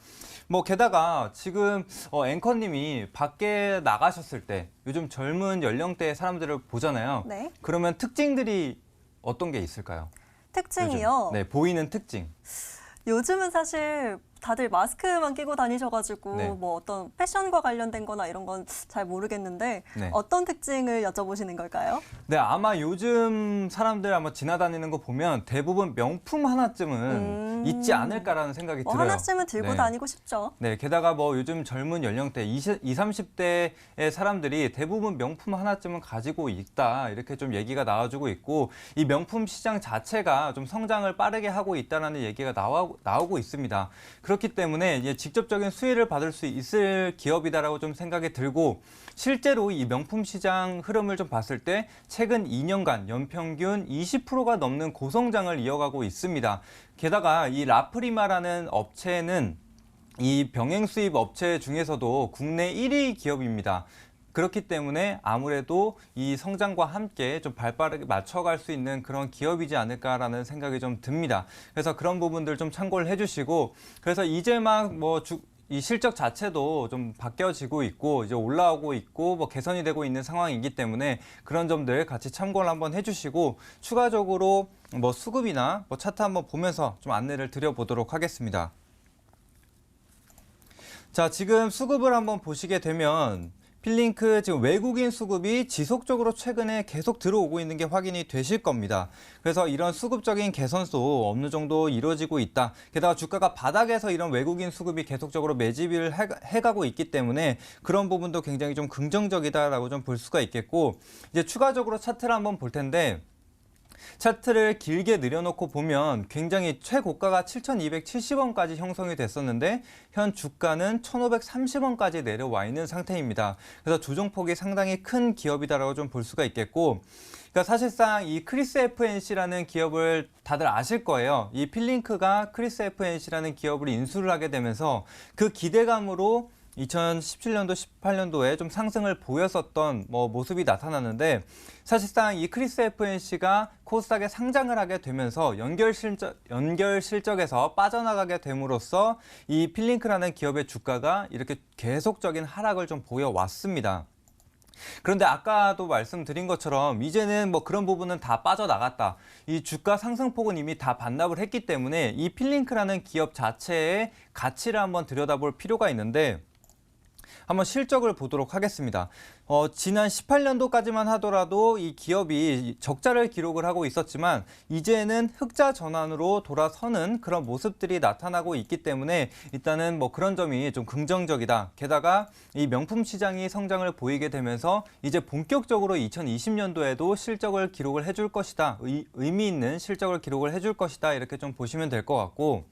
Speaker 3: 뭐 게다가 지금 앵커님이 밖에 나가셨을 때 요즘 젊은 연령대의 사람들을 보잖아요.
Speaker 1: 네.
Speaker 3: 그러면 특징들이 어떤 게 있을까요?
Speaker 1: 특징이요.
Speaker 3: 요즘? 네, 보이는 특징.
Speaker 1: 요즘은 사실 다들 마스크만 끼고 다니셔가지고
Speaker 3: 네.
Speaker 1: 뭐 어떤 패션과 관련된 거나 이런 건 잘 모르겠는데
Speaker 3: 네.
Speaker 1: 어떤 특징을 여쭤보시는 걸까요?
Speaker 3: 네, 아마 요즘 사람들 아마 지나다니는 거 보면 대부분 명품 하나쯤은 있지 않을까라는 생각이
Speaker 1: 뭐
Speaker 3: 들어요.
Speaker 1: 하나쯤은 들고
Speaker 3: 네.
Speaker 1: 다니고 싶죠.
Speaker 3: 네, 게다가 뭐 요즘 젊은 연령대 20, 30대의 사람들이 대부분 명품 하나쯤은 가지고 있다. 이렇게 좀 얘기가 나와주고 있고 이 명품 시장 자체가 좀 성장을 빠르게 하고 있다는 얘기가 나오고 있습니다. 그렇기 때문에 이제 직접적인 수혜를 받을 수 있을 기업이다라고 좀 생각이 들고 실제로 이 명품 시장 흐름을 좀 봤을 때 최근 2년간 연평균 20%가 넘는 고성장을 이어가고 있습니다. 게다가 이 라프리마라는 업체는 이 병행 수입 업체 중에서도 국내 1위 기업입니다. 그렇기 때문에 아무래도 이 성장과 함께 좀 발빠르게 맞춰갈 수 있는 그런 기업이지 않을까라는 생각이 좀 듭니다. 그래서 그런 부분들 좀 참고를 해주시고 그래서 이제 막 이 실적 자체도 좀 바뀌어지고 있고 이제 올라오고 있고 뭐 개선이 되고 있는 상황이기 때문에 그런 점들 같이 참고를 한번 해주시고 추가적으로 뭐 수급이나 뭐 차트 한번 보면서 좀 안내를 드려보도록 하겠습니다. 자, 지금 수급을 한번 보시게 되면 필링크 지금 외국인 수급이 지속적으로 최근에 계속 들어오고 있는 게 확인이 되실 겁니다. 그래서 이런 수급적인 개선도 어느 정도 이루어지고 있다. 게다가 주가가 바닥에서 이런 외국인 수급이 계속적으로 매집을 해가고 있기 때문에 그런 부분도 굉장히 좀 긍정적이다라고 좀 볼 수가 있겠고 이제 추가적으로 차트를 한번 볼 텐데 차트를 길게 늘여놓고 보면 굉장히 최고가가 7,270원까지 형성이 됐었는데 현 주가는 1,530원까지 내려와 있는 상태입니다. 그래서 조정폭이 상당히 큰 기업이다라고 좀 볼 수가 있겠고 그러니까 사실상 이 크리스 FNC라는 기업을 다들 아실 거예요. 이 필링크가 크리스 FNC라는 기업을 인수를 하게 되면서 그 기대감으로 2017년도, 18년도에 좀 상승을 보였었던 모습이 나타났는데 사실상 이 크리스 FNC가 코스닥에 상장을 하게 되면서 연결 실적에서 빠져나가게 됨으로써 이 필링크라는 기업의 주가가 이렇게 계속적인 하락을 좀 보여왔습니다. 그런데 아까도 말씀드린 것처럼 이제는 뭐 그런 부분은 다 빠져나갔다. 이 주가 상승폭은 이미 다 반납을 했기 때문에 이 필링크라는 기업 자체의 가치를 한번 들여다볼 필요가 있는데 한번 실적을 보도록 하겠습니다. 지난 18년도까지만 하더라도 이 기업이 적자를 기록을 하고 있었지만 이제는 흑자 전환으로 돌아서는 그런 모습들이 나타나고 있기 때문에 일단은 뭐 그런 점이 좀 긍정적이다. 게다가 이 명품 시장이 성장을 보이게 되면서 이제 본격적으로 2020년도에도 실적을 기록을 해줄 것이다. 의미 있는 실적을 기록을 해줄 것이다. 이렇게 좀 보시면 될 것 같고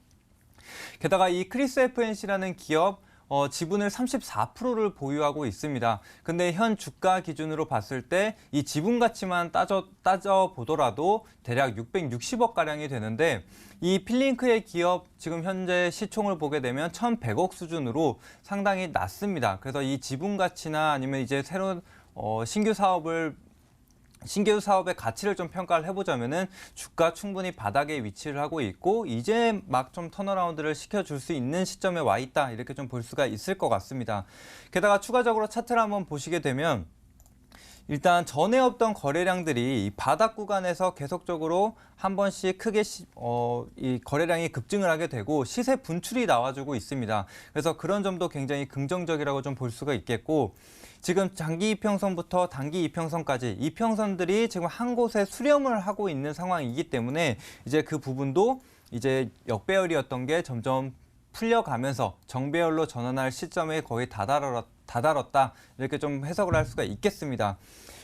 Speaker 3: 게다가 이 크리스 FNC라는 기업 지분을 34%를 보유하고 있습니다. 근데 현 주가 기준으로 봤을 때 이 지분 가치만 따져 보더라도 대략 660억 가량이 되는데 이 필링크의 기업 지금 현재 시총을 보게 되면 1,100억 수준으로 상당히 낮습니다. 그래서 이 지분 가치나 아니면 이제 새로운 신규 사업의 가치를 좀 평가를 해보자면은 주가 충분히 바닥에 위치를 하고 있고 이제 막 좀 턴어라운드를 시켜줄 수 있는 시점에 와 있다 이렇게 좀 볼 수가 있을 것 같습니다. 게다가 추가적으로 차트를 한번 보시게 되면 일단 전에 없던 거래량들이 이 바닥 구간에서 계속적으로 한 번씩 크게 이 거래량이 급증을 하게 되고 시세 분출이 나와주고 있습니다. 그래서 그런 점도 굉장히 긍정적이라고 좀 볼 수가 있겠고 지금 장기 이평선부터 단기 이평선까지 이평선들이 지금 한 곳에 수렴을 하고 있는 상황이기 때문에 이제 그 부분도 이제 역배열이었던 게 점점 풀려가면서 정배열로 전환할 시점에 거의 다다랐다 이렇게 좀 해석을 할 수가 있겠습니다.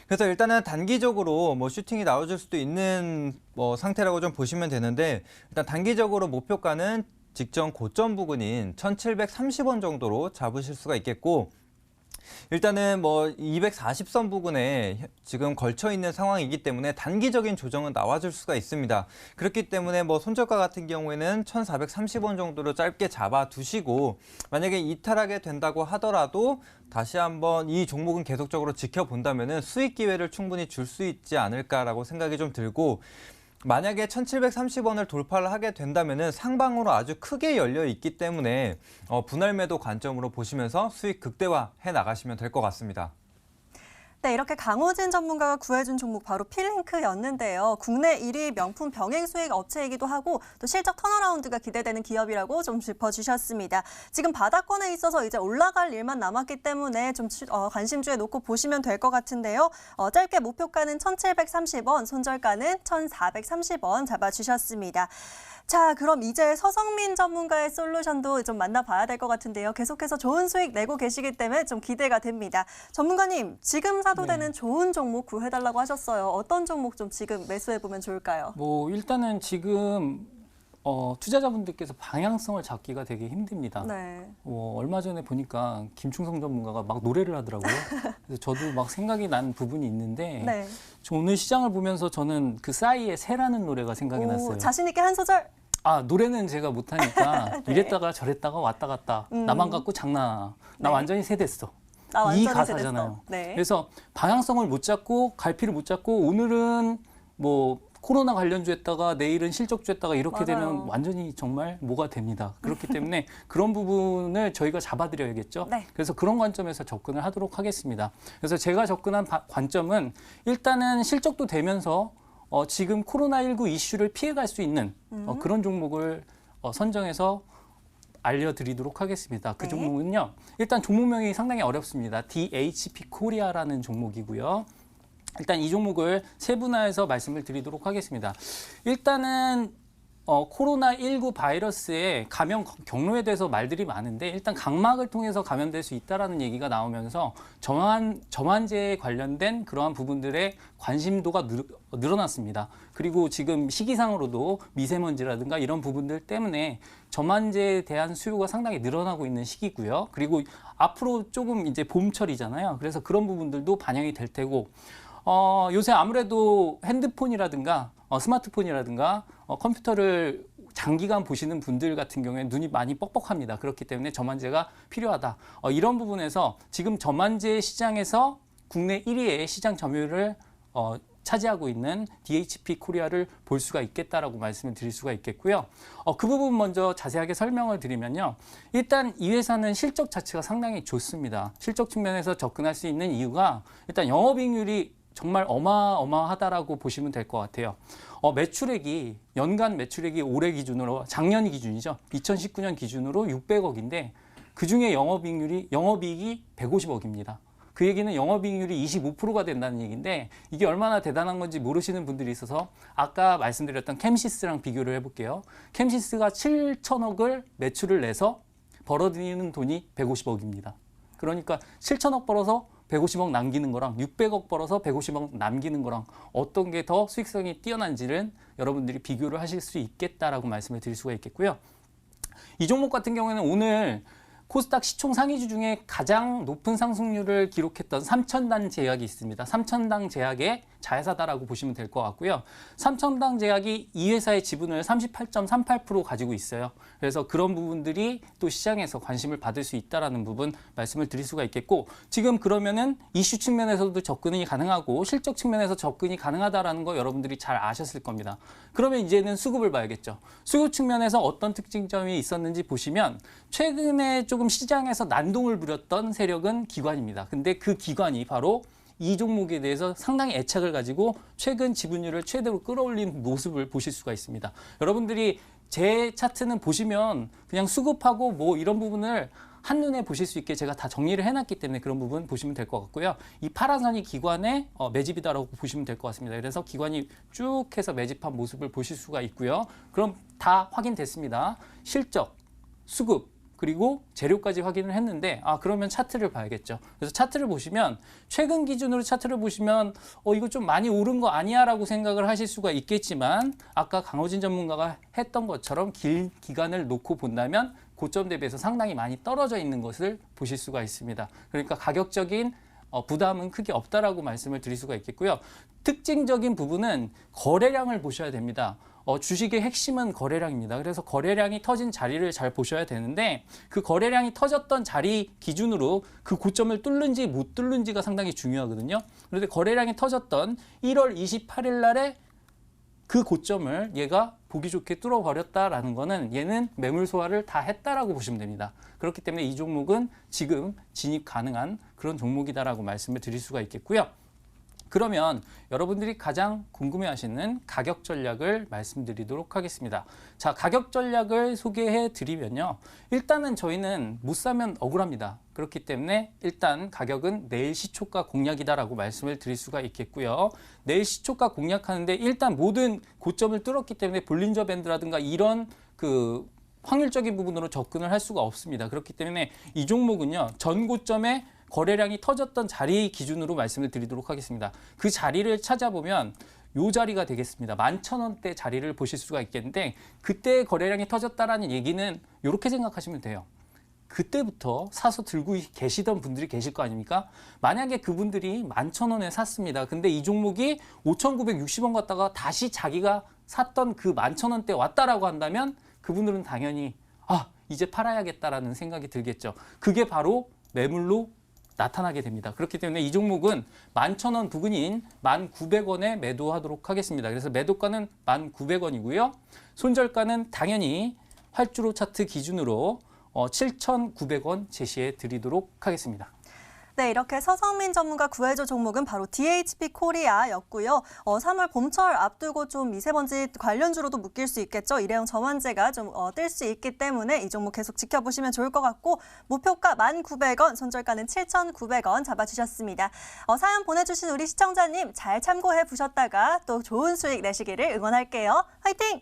Speaker 3: 그래서 일단은 단기적으로 슈팅이 나와줄 수도 있는 상태라고 좀 보시면 되는데 일단 단기적으로 목표가는 직전 고점 부근인 1,730원 정도로 잡으실 수가 있겠고 일단은 뭐 240선 부근에 지금 걸쳐 있는 상황이기 때문에 단기적인 조정은 나와줄 수가 있습니다. 그렇기 때문에 뭐 손절가 같은 경우에는 1,430원 정도로 짧게 잡아두시고 만약에 이탈하게 된다고 하더라도 다시 한번 이 종목은 계속적으로 지켜본다면은 수익 기회를 충분히 줄 수 있지 않을까라고 생각이 좀 들고 만약에 1,730원을 돌파를 하게 된다면은 상방으로 아주 크게 열려 있기 때문에 분할 매도 관점으로 보시면서 수익 극대화해 나가시면 될 것 같습니다.
Speaker 1: 네, 이렇게 강호진 전문가가 구해준 종목 바로 필링크였는데요. 국내 1위 명품 병행 수익 업체이기도 하고 또 실적 턴어라운드가 기대되는 기업이라고 좀 짚어주셨습니다. 지금 바닥권에 있어서 이제 올라갈 일만 남았기 때문에 좀 관심주에 놓고 보시면 될 것 같은데요. 짧게 목표가는 1,730원, 손절가는 1,430원 잡아주셨습니다. 자, 그럼 이제 서성민 전문가의 솔루션도 좀 만나봐야 될 것 같은데요. 계속해서 좋은 수익 내고 계시기 때문에 좀 기대가 됩니다. 전문가님, 지금 사도 되는 좋은 종목 구해달라고 하셨어요. 어떤 종목 좀 지금 매수해보면 좋을까요?
Speaker 2: 뭐 일단은 지금 투자자분들께서 방향성을 잡기가 되게 힘듭니다.
Speaker 1: 네.
Speaker 2: 얼마 전에 보니까 김충성 전문가가 막 노래를 하더라고요. 그래서 저도 막 생각이 난 부분이 있는데
Speaker 1: 네.
Speaker 2: 저 오늘 시장을 보면서 저는 그 싸이의 새라는 노래가 생각이 났어요.
Speaker 1: 자신 있게 한 소절.
Speaker 2: 노래는 제가 못하니까
Speaker 1: 네.
Speaker 2: 이랬다가 저랬다가 왔다 갔다 나만 갖고 장난하나. 나
Speaker 1: 네.
Speaker 2: 완전히 새됐어.
Speaker 1: 나
Speaker 2: 이
Speaker 1: 완전히
Speaker 2: 가사잖아요.
Speaker 1: 세댔어. 네.
Speaker 2: 그래서 방향성을 못 잡고 갈피를 못 잡고 오늘은 뭐 코로나 관련주 했다가 내일은 실적주 했다가 이렇게
Speaker 1: 맞아요.
Speaker 2: 되면 완전히 정말 뭐가 됩니다. 그렇기 때문에 그런 부분을 저희가 잡아드려야겠죠.
Speaker 1: 네.
Speaker 2: 그래서 그런 관점에서 접근을 하도록 하겠습니다. 그래서 제가 접근한 관점은 일단은 실적도 되면서 지금 코로나19 이슈를 피해갈 수 있는 그런 종목을 선정해서 알려드리도록 하겠습니다. 그
Speaker 1: 네.
Speaker 2: 종목은요. 일단 종목명이 상당히 어렵습니다. DHP 코리아라는 종목이고요. 일단 이 종목을 세분화해서 말씀을 드리도록 하겠습니다. 일단은 코로나19 바이러스의 감염 경로에 대해서 말들이 많은데 일단 각막을 통해서 감염될 수 있다라는 얘기가 나오면서 저만제에 관련된 그러한 부분들의 관심도가 늘어났습니다. 그리고 지금 시기상으로도 미세먼지라든가 이런 부분들 때문에 저만제에 대한 수요가 상당히 늘어나고 있는 시기고요. 그리고 앞으로 조금 이제 봄철이잖아요. 그래서 그런 부분들도 반영이 될 테고 요새 아무래도 핸드폰이라든가 스마트폰이라든가 컴퓨터를 장기간 보시는 분들 같은 경우에 눈이 많이 뻑뻑합니다. 그렇기 때문에 저만제가 필요하다. 이런 부분에서 지금 저만제 시장에서 국내 1위의 시장 점유율을 차지하고 있는 DHP 코리아를 볼 수가 있겠다라고 말씀을 드릴 수가 있겠고요. 그 부분 먼저 자세하게 설명을 드리면요. 일단 이 회사는 실적 자체가 상당히 좋습니다. 실적 측면에서 접근할 수 있는 이유가 일단 영업이익률이 정말 어마어마하다라고 보시면 될 것 같아요. 매출액이 연간 매출액이 올해 기준으로 작년 기준이죠. 2019년 기준으로 600억인데 그중에 영업이익이 150억입니다. 그 얘기는 영업이익률이 25%가 된다는 얘기인데 이게 얼마나 대단한 건지 모르시는 분들이 있어서 아까 말씀드렸던 캠시스랑 비교를 해볼게요. 캠시스가 7천억을 매출을 내서 벌어들이는 돈이 150억입니다. 그러니까 7천억 벌어서 150억 남기는 거랑 600억 벌어서 150억 남기는 거랑 어떤 게 더 수익성이 뛰어난지는 여러분들이 비교를 하실 수 있겠다라고 말씀을 드릴 수가 있겠고요. 이 종목 같은 경우에는 오늘 코스닥 시총 상위주 중에 가장 높은 상승률을 기록했던 삼천당 제약이 있습니다. 삼천당 제약의 자회사다라고 보시면 될 것 같고요. 삼천당 제약이 이 회사의 지분을 38.38% 가지고 있어요. 그래서 그런 부분들이 또 시장에서 관심을 받을 수 있다는 부분 말씀을 드릴 수가 있겠고 지금 그러면은 이슈 측면에서도 접근이 가능하고 실적 측면에서 접근이 가능하다는 거 여러분들이 잘 아셨을 겁니다. 그러면 이제는 수급을 봐야겠죠. 수급 측면에서 어떤 특징점이 있었는지 보시면 최근에 조금 시장에서 난동을 부렸던 세력은 기관입니다. 근데 그 기관이 바로 이 종목에 대해서 상당히 애착을 가지고 최근 지분율을 최대로 끌어올린 모습을 보실 수가 있습니다. 여러분들이 제 차트는 보시면 그냥 수급하고 뭐 이런 부분을 한눈에 보실 수 있게 제가 다 정리를 해놨기 때문에 그런 부분 보시면 될 것 같고요. 이 파란 선이 기관의 매집이다라고 보시면 될 것 같습니다. 그래서 기관이 쭉 해서 매집한 모습을 보실 수가 있고요. 그럼 다 확인됐습니다. 실적, 수급, 그리고 재료까지 확인을 했는데 그러면 차트를 봐야겠죠. 그래서 차트를 보시면 최근 기준으로 차트를 보시면 이거 좀 많이 오른 거 아니야 라고 생각을 하실 수가 있겠지만 아까 강호진 전문가가 했던 것처럼 긴 기간을 놓고 본다면 고점 대비해서 상당히 많이 떨어져 있는 것을 보실 수가 있습니다. 그러니까 가격적인 부담은 크게 없다라고 말씀을 드릴 수가 있겠고요. 특징적인 부분은 거래량을 보셔야 됩니다. 주식의 핵심은 거래량입니다. 그래서 거래량이 터진 자리를 잘 보셔야 되는데 그 거래량이 터졌던 자리 기준으로 그 고점을 뚫는지 못 뚫는지가 상당히 중요하거든요. 그런데 거래량이 터졌던 1월 28일 날에 그 고점을 얘가 보기 좋게 뚫어버렸다라는 거는 얘는 매물 소화를 다 했다라고 보시면 됩니다. 그렇기 때문에 이 종목은 지금 진입 가능한 그런 종목이다라고 말씀을 드릴 수가 있겠고요. 그러면 여러분들이 가장 궁금해하시는 가격 전략을 말씀드리도록 하겠습니다. 자, 가격 전략을 소개해 드리면요. 일단은 저희는 못 사면 억울합니다. 그렇기 때문에 일단 가격은 내일 시초가 공략이다라고 말씀을 드릴 수가 있겠고요. 내일 시초가 공략하는데 일단 모든 고점을 뚫었기 때문에 볼린저 밴드라든가 이런 확률적인 부분으로 접근을 할 수가 없습니다. 그렇기 때문에 이 종목은요. 전 고점에 거래량이 터졌던 자리 기준으로 말씀을 드리도록 하겠습니다. 그 자리를 찾아보면 이 자리가 되겠습니다. 11,000원대 자리를 보실 수가 있겠는데 그때 거래량이 터졌다라는 얘기는 이렇게 생각하시면 돼요. 그때부터 사서 들고 계시던 분들이 계실 거 아닙니까? 만약에 그분들이 11,000원에 샀습니다. 근데 이 종목이 5,960원 갔다가 다시 자기가 샀던 그 11,000원대 왔다라고 한다면 그분들은 당연히 이제 팔아야겠다라는 생각이 들겠죠. 그게 바로 매물로 나타나게 됩니다. 그렇기 때문에 이 종목은 11,000원 부근인 1,900원에 매도하도록 하겠습니다. 그래서 매도가는 1,900원이고요. 손절가는 당연히 활주로 차트 기준으로 7,900원 제시해 드리도록 하겠습니다.
Speaker 1: 네, 이렇게 서성민 전문가 구해줘 종목은 바로 DHP 코리아였고요. 3월 봄철 앞두고 좀 미세먼지 관련주로도 묶일 수 있겠죠. 일회용 점원제가 좀 뜰 수 있기 때문에 이 종목 계속 지켜보시면 좋을 것 같고 목표가 1,900원, 손절가는 7,900원 잡아주셨습니다. 사연 보내주신 우리 시청자님 잘 참고해 보셨다가 또 좋은 수익 내시기를 응원할게요. 화이팅!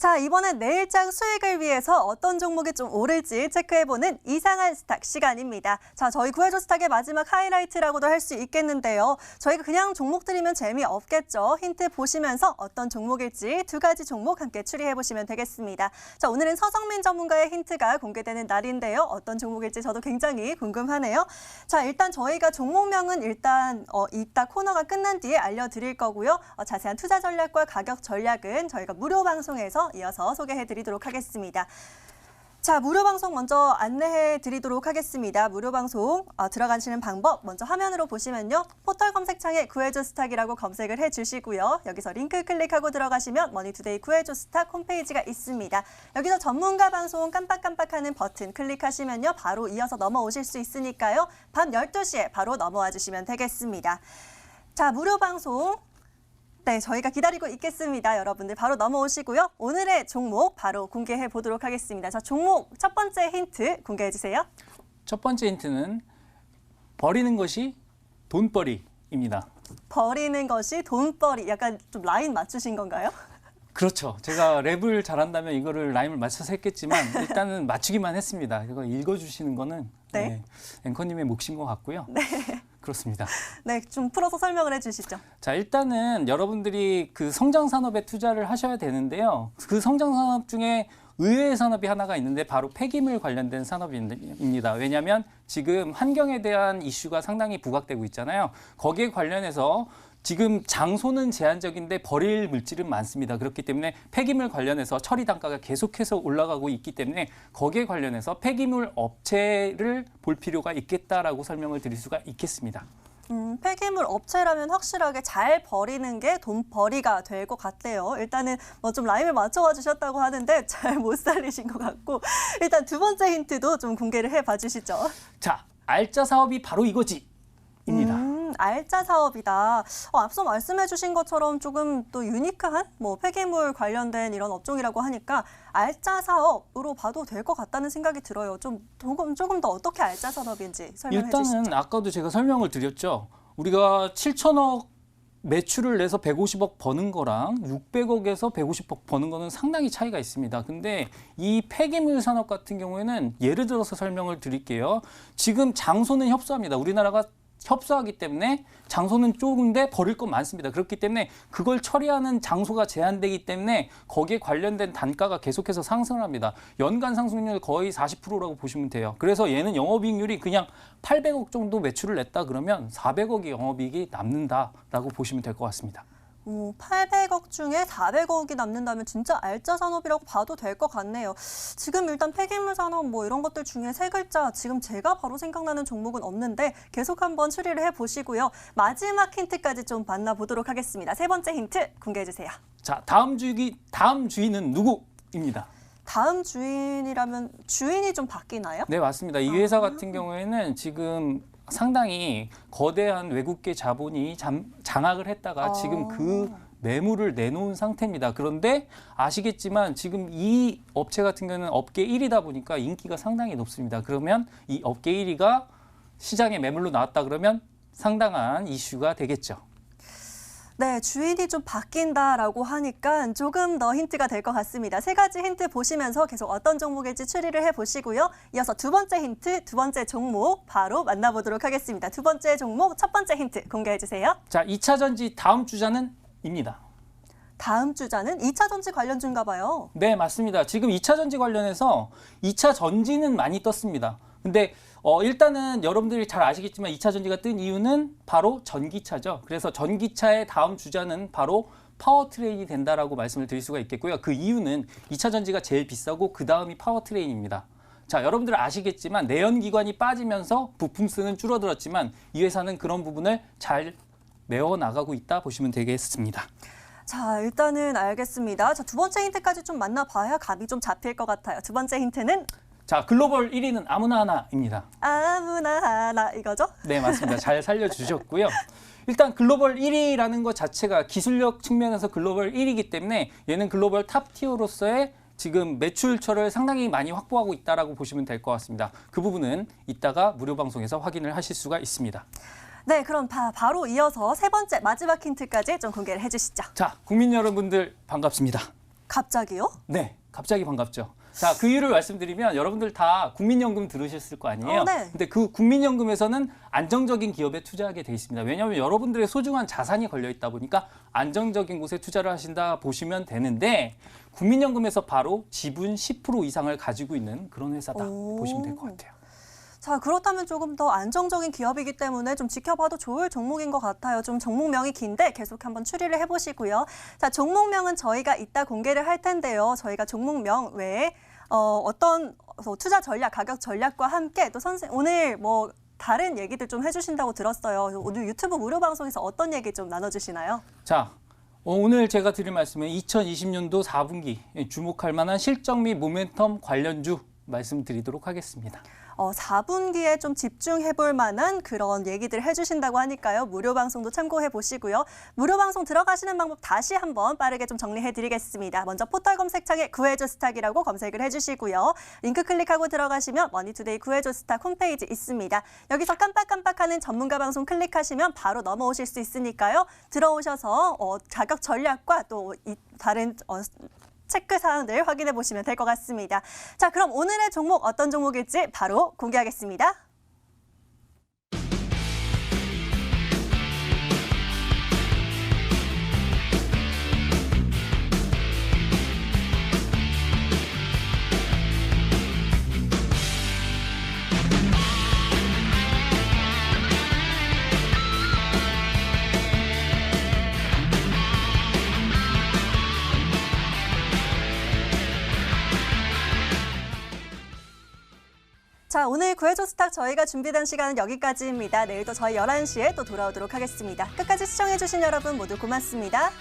Speaker 1: 자, 이번엔 내일장 수익을 위해서 어떤 종목이 좀 오를지 체크해보는 이상한 스탁 시간입니다. 자, 저희 구해줘 스탁의 마지막 하이라이트라고도 할 수 있겠는데요. 저희가 그냥 종목 드리면 재미없겠죠. 힌트 보시면서 어떤 종목일지 두 가지 종목 함께 추리해보시면 되겠습니다. 자, 오늘은 서성민 전문가의 힌트가 공개되는 날인데요. 어떤 종목일지 저도 굉장히 궁금하네요. 자, 일단 저희가 종목명은 일단 이따 코너가 끝난 뒤에 알려드릴 거고요. 자세한 투자 전략과 가격 전략은 저희가 무료 방송에서 이어서 소개해 드리도록 하겠습니다. 자, 무료 방송 먼저 안내해 드리도록 하겠습니다. 무료 방송 들어가시는 방법 먼저 화면으로 보시면요. 포털 검색창에 구해줘 스탁이라고 검색을 해 주시고요. 여기서 링크 클릭하고 들어가시면 머니투데이 구해줘 스탁 홈페이지가 있습니다. 여기서 전문가 방송 깜빡깜빡하는 버튼 클릭하시면요. 바로 이어서 넘어오실 수 있으니까요. 밤 12시에 바로 넘어와 주시면 되겠습니다. 자, 무료 방송 네, 저희가 기다리고 있겠습니다. 여러분들 바로 넘어오시고요. 오늘의 종목 바로 공개해 보도록 하겠습니다. 자, 종목 첫 번째 힌트 공개해 주세요.
Speaker 2: 첫 번째 힌트는 버리는 것이 돈벌이입니다.
Speaker 1: 버리는 것이 돈벌이. 약간 좀 라인 맞추신 건가요?
Speaker 2: 그렇죠. 제가 랩을 잘한다면 이거를 라임을 맞춰서 했겠지만 일단은 맞추기만 했습니다. 이거 읽어주시는 거는
Speaker 1: 네.
Speaker 2: 앵커님의 몫인 것 같고요.
Speaker 1: 네.
Speaker 2: 그렇습니다.
Speaker 1: 네, 좀 풀어서 설명을 해주시죠.
Speaker 2: 자, 일단은 여러분들이 그 성장 산업에 투자를 하셔야 되는데요. 그 성장 산업 중에 의외의 산업이 하나가 있는데 바로 폐기물 관련된 산업입니다. 왜냐하면 지금 환경에 대한 이슈가 상당히 부각되고 있잖아요. 거기에 관련해서 지금 장소는 제한적인데 버릴 물질은 많습니다. 그렇기 때문에 폐기물 관련해서 처리 단가가 계속해서 올라가고 있기 때문에 거기에 관련해서 폐기물 업체를 볼 필요가 있겠다라고 설명을 드릴 수가 있겠습니다.
Speaker 1: 폐기물 업체라면 확실하게 잘 버리는 게 돈벌이가 될 것 같대요. 일단은 뭐 좀 라임을 맞춰와 주셨다고 하는데 잘 못 살리신 것 같고 일단 두 번째 힌트도 좀 공개를 해봐 주시죠.
Speaker 2: 자, 알짜 사업이 바로 이거지. 입니다.
Speaker 1: 알짜 사업이다. 앞서 말씀해 주신 것처럼 조금 또 유니크한 뭐 폐기물 관련된 이런 업종이라고 하니까 알짜 사업으로 봐도 될 것 같다는 생각이 들어요. 조금 더 어떻게 알짜 산업인지 설명해 주시죠.
Speaker 2: 일단은 아까도 제가 설명을 드렸죠. 우리가 7천억 매출을 내서 150억 버는 거랑 600억에서 150억 버는 거는 상당히 차이가 있습니다. 근데 이 폐기물 산업 같은 경우에는 예를 들어서 설명을 드릴게요. 지금 장소는 협소합니다. 우리나라가 협소하기 때문에 장소는 좁은데 버릴 건 많습니다. 그렇기 때문에 그걸 처리하는 장소가 제한되기 때문에 거기에 관련된 단가가 계속해서 상승을 합니다. 연간 상승률 거의 40%라고 보시면 돼요. 그래서 얘는 영업이익률이 그냥 800억 정도 매출을 냈다 그러면 400억의 영업이익이 남는다라고 보시면 될 것 같습니다.
Speaker 1: 800억 중에 400억이 남는다면 진짜 알짜 산업이라고 봐도 될 것 같네요. 지금 일단 폐기물 산업 뭐 이런 것들 중에 세 글자 지금 제가 바로 생각나는 종목은 없는데 계속 한번 추리를 해보시고요. 마지막 힌트까지 좀 만나보도록 하겠습니다. 세 번째 힌트 공개해 주세요.
Speaker 2: 자, 다음 주인은 누구입니다.
Speaker 1: 다음 주인이라면 주인이 좀 바뀌나요?
Speaker 2: 네, 맞습니다. 이 회사 같은 경우에는 지금 상당히 거대한 외국계 자본이 장악을 했다가 지금 그 매물을 내놓은 상태입니다. 그런데 아시겠지만 지금 이 업체 같은 경우는 업계 1위다 보니까 인기가 상당히 높습니다. 그러면 이 업계 1위가 시장에 매물로 나왔다 그러면 상당한 이슈가 되겠죠.
Speaker 1: 네, 주인이 좀 바뀐다라고 하니까 조금 더 힌트가 될 것 같습니다. 세 가지 힌트 보시면서 계속 어떤 종목일지 추리를 해보시고요. 이어서 두 번째 힌트, 두 번째 종목 바로 만나보도록 하겠습니다. 두 번째 종목, 첫 번째 힌트 공개해 주세요.
Speaker 2: 자, 2차 전지 다음 주자는 입니다.
Speaker 1: 다음 주자는 2차 전지 관련주인가 봐요.
Speaker 2: 네, 맞습니다. 지금 2차 전지 관련해서 2차 전지는 많이 떴습니다. 근데 일단은 여러분들이 잘 아시겠지만 2차 전지가 뜬 이유는 바로 전기차죠. 그래서 전기차의 다음 주자는 바로 파워트레인이 된다라고 말씀을 드릴 수가 있겠고요. 그 이유는 2차 전지가 제일 비싸고 그 다음이 파워트레인입니다. 자, 여러분들 아시겠지만 내연기관이 빠지면서 부품 수는 줄어들었지만 이 회사는 그런 부분을 잘 메워나가고 있다 보시면 되겠습니다.
Speaker 1: 자, 일단은 알겠습니다. 자, 두 번째 힌트까지 좀 만나봐야 감이 좀 잡힐 것 같아요. 두 번째 힌트는
Speaker 2: 자, 글로벌 1위는 아무나 하나입니다.
Speaker 1: 아무나 하나 이거죠?
Speaker 2: 네, 맞습니다. 잘 살려주셨고요. 일단 글로벌 1위라는 것 자체가 기술력 측면에서 글로벌 1위이기 때문에 얘는 글로벌 탑티어로서의 지금 매출처를 상당히 많이 확보하고 있다라고 보시면 될 것 같습니다. 그 부분은 이따가 무료 방송에서 확인을 하실 수가 있습니다.
Speaker 1: 네, 그럼 바로 이어서 세 번째 마지막 힌트까지 좀 공개를 해주시죠.
Speaker 2: 자, 국민 여러분들 반갑습니다.
Speaker 1: 갑자기요?
Speaker 2: 네, 갑자기 반갑죠. 자, 그 이유를 말씀드리면 여러분들 다 국민연금 들으셨을 거 아니에요?
Speaker 1: 네.
Speaker 2: 근데 그 국민연금에서는 안정적인 기업에 투자하게 돼 있습니다. 왜냐하면 여러분들의 소중한 자산이 걸려 있다 보니까 안정적인 곳에 투자를 하신다 보시면 되는데 국민연금에서 바로 지분 10% 이상을 가지고 있는 그런 회사다 보시면 될 것 같아요.
Speaker 1: 자, 그렇다면 조금 더 안정적인 기업이기 때문에 좀 지켜봐도 좋을 종목인 것 같아요. 좀 종목명이 긴데 계속 한번 추리를 해보시고요. 자, 종목명은 저희가 이따 공개를 할 텐데요. 저희가 종목명 외에 어떤 투자 전략, 가격 전략과 함께 또 오늘 뭐 다른 얘기들 좀 해주신다고 들었어요. 오늘 유튜브 무료 방송에서 어떤 얘기 좀 나눠주시나요?
Speaker 2: 자, 오늘 제가 드릴 말씀은 2020년도 4분기 주목할 만한 실적 및 모멘텀 관련주 말씀드리도록 하겠습니다.
Speaker 1: 4분기에 좀 집중해볼 만한 그런 얘기들 해주신다고 하니까요. 무료 방송도 참고해 보시고요. 무료 방송 들어가시는 방법 다시 한번 빠르게 좀 정리해드리겠습니다. 먼저 포털 검색창에 구해줘 스탁이라고 검색을 해주시고요. 링크 클릭하고 들어가시면 머니투데이 구해줘 스탁 홈페이지 있습니다. 여기서 깜빡깜빡하는 전문가 방송 클릭하시면 바로 넘어오실 수 있으니까요. 들어오셔서 가격 전략과 또 다른 체크사항들 확인해 보시면 될 것 같습니다. 자, 그럼 오늘의 종목 어떤 종목일지 바로 공개하겠습니다. 자, 자, 오늘 구해줘 스탁 저희가 준비된 시간은 여기까지입니다. 내일도 저희 11시에 또 돌아오도록 하겠습니다. 끝까지 시청해주신 여러분 모두 고맙습니다.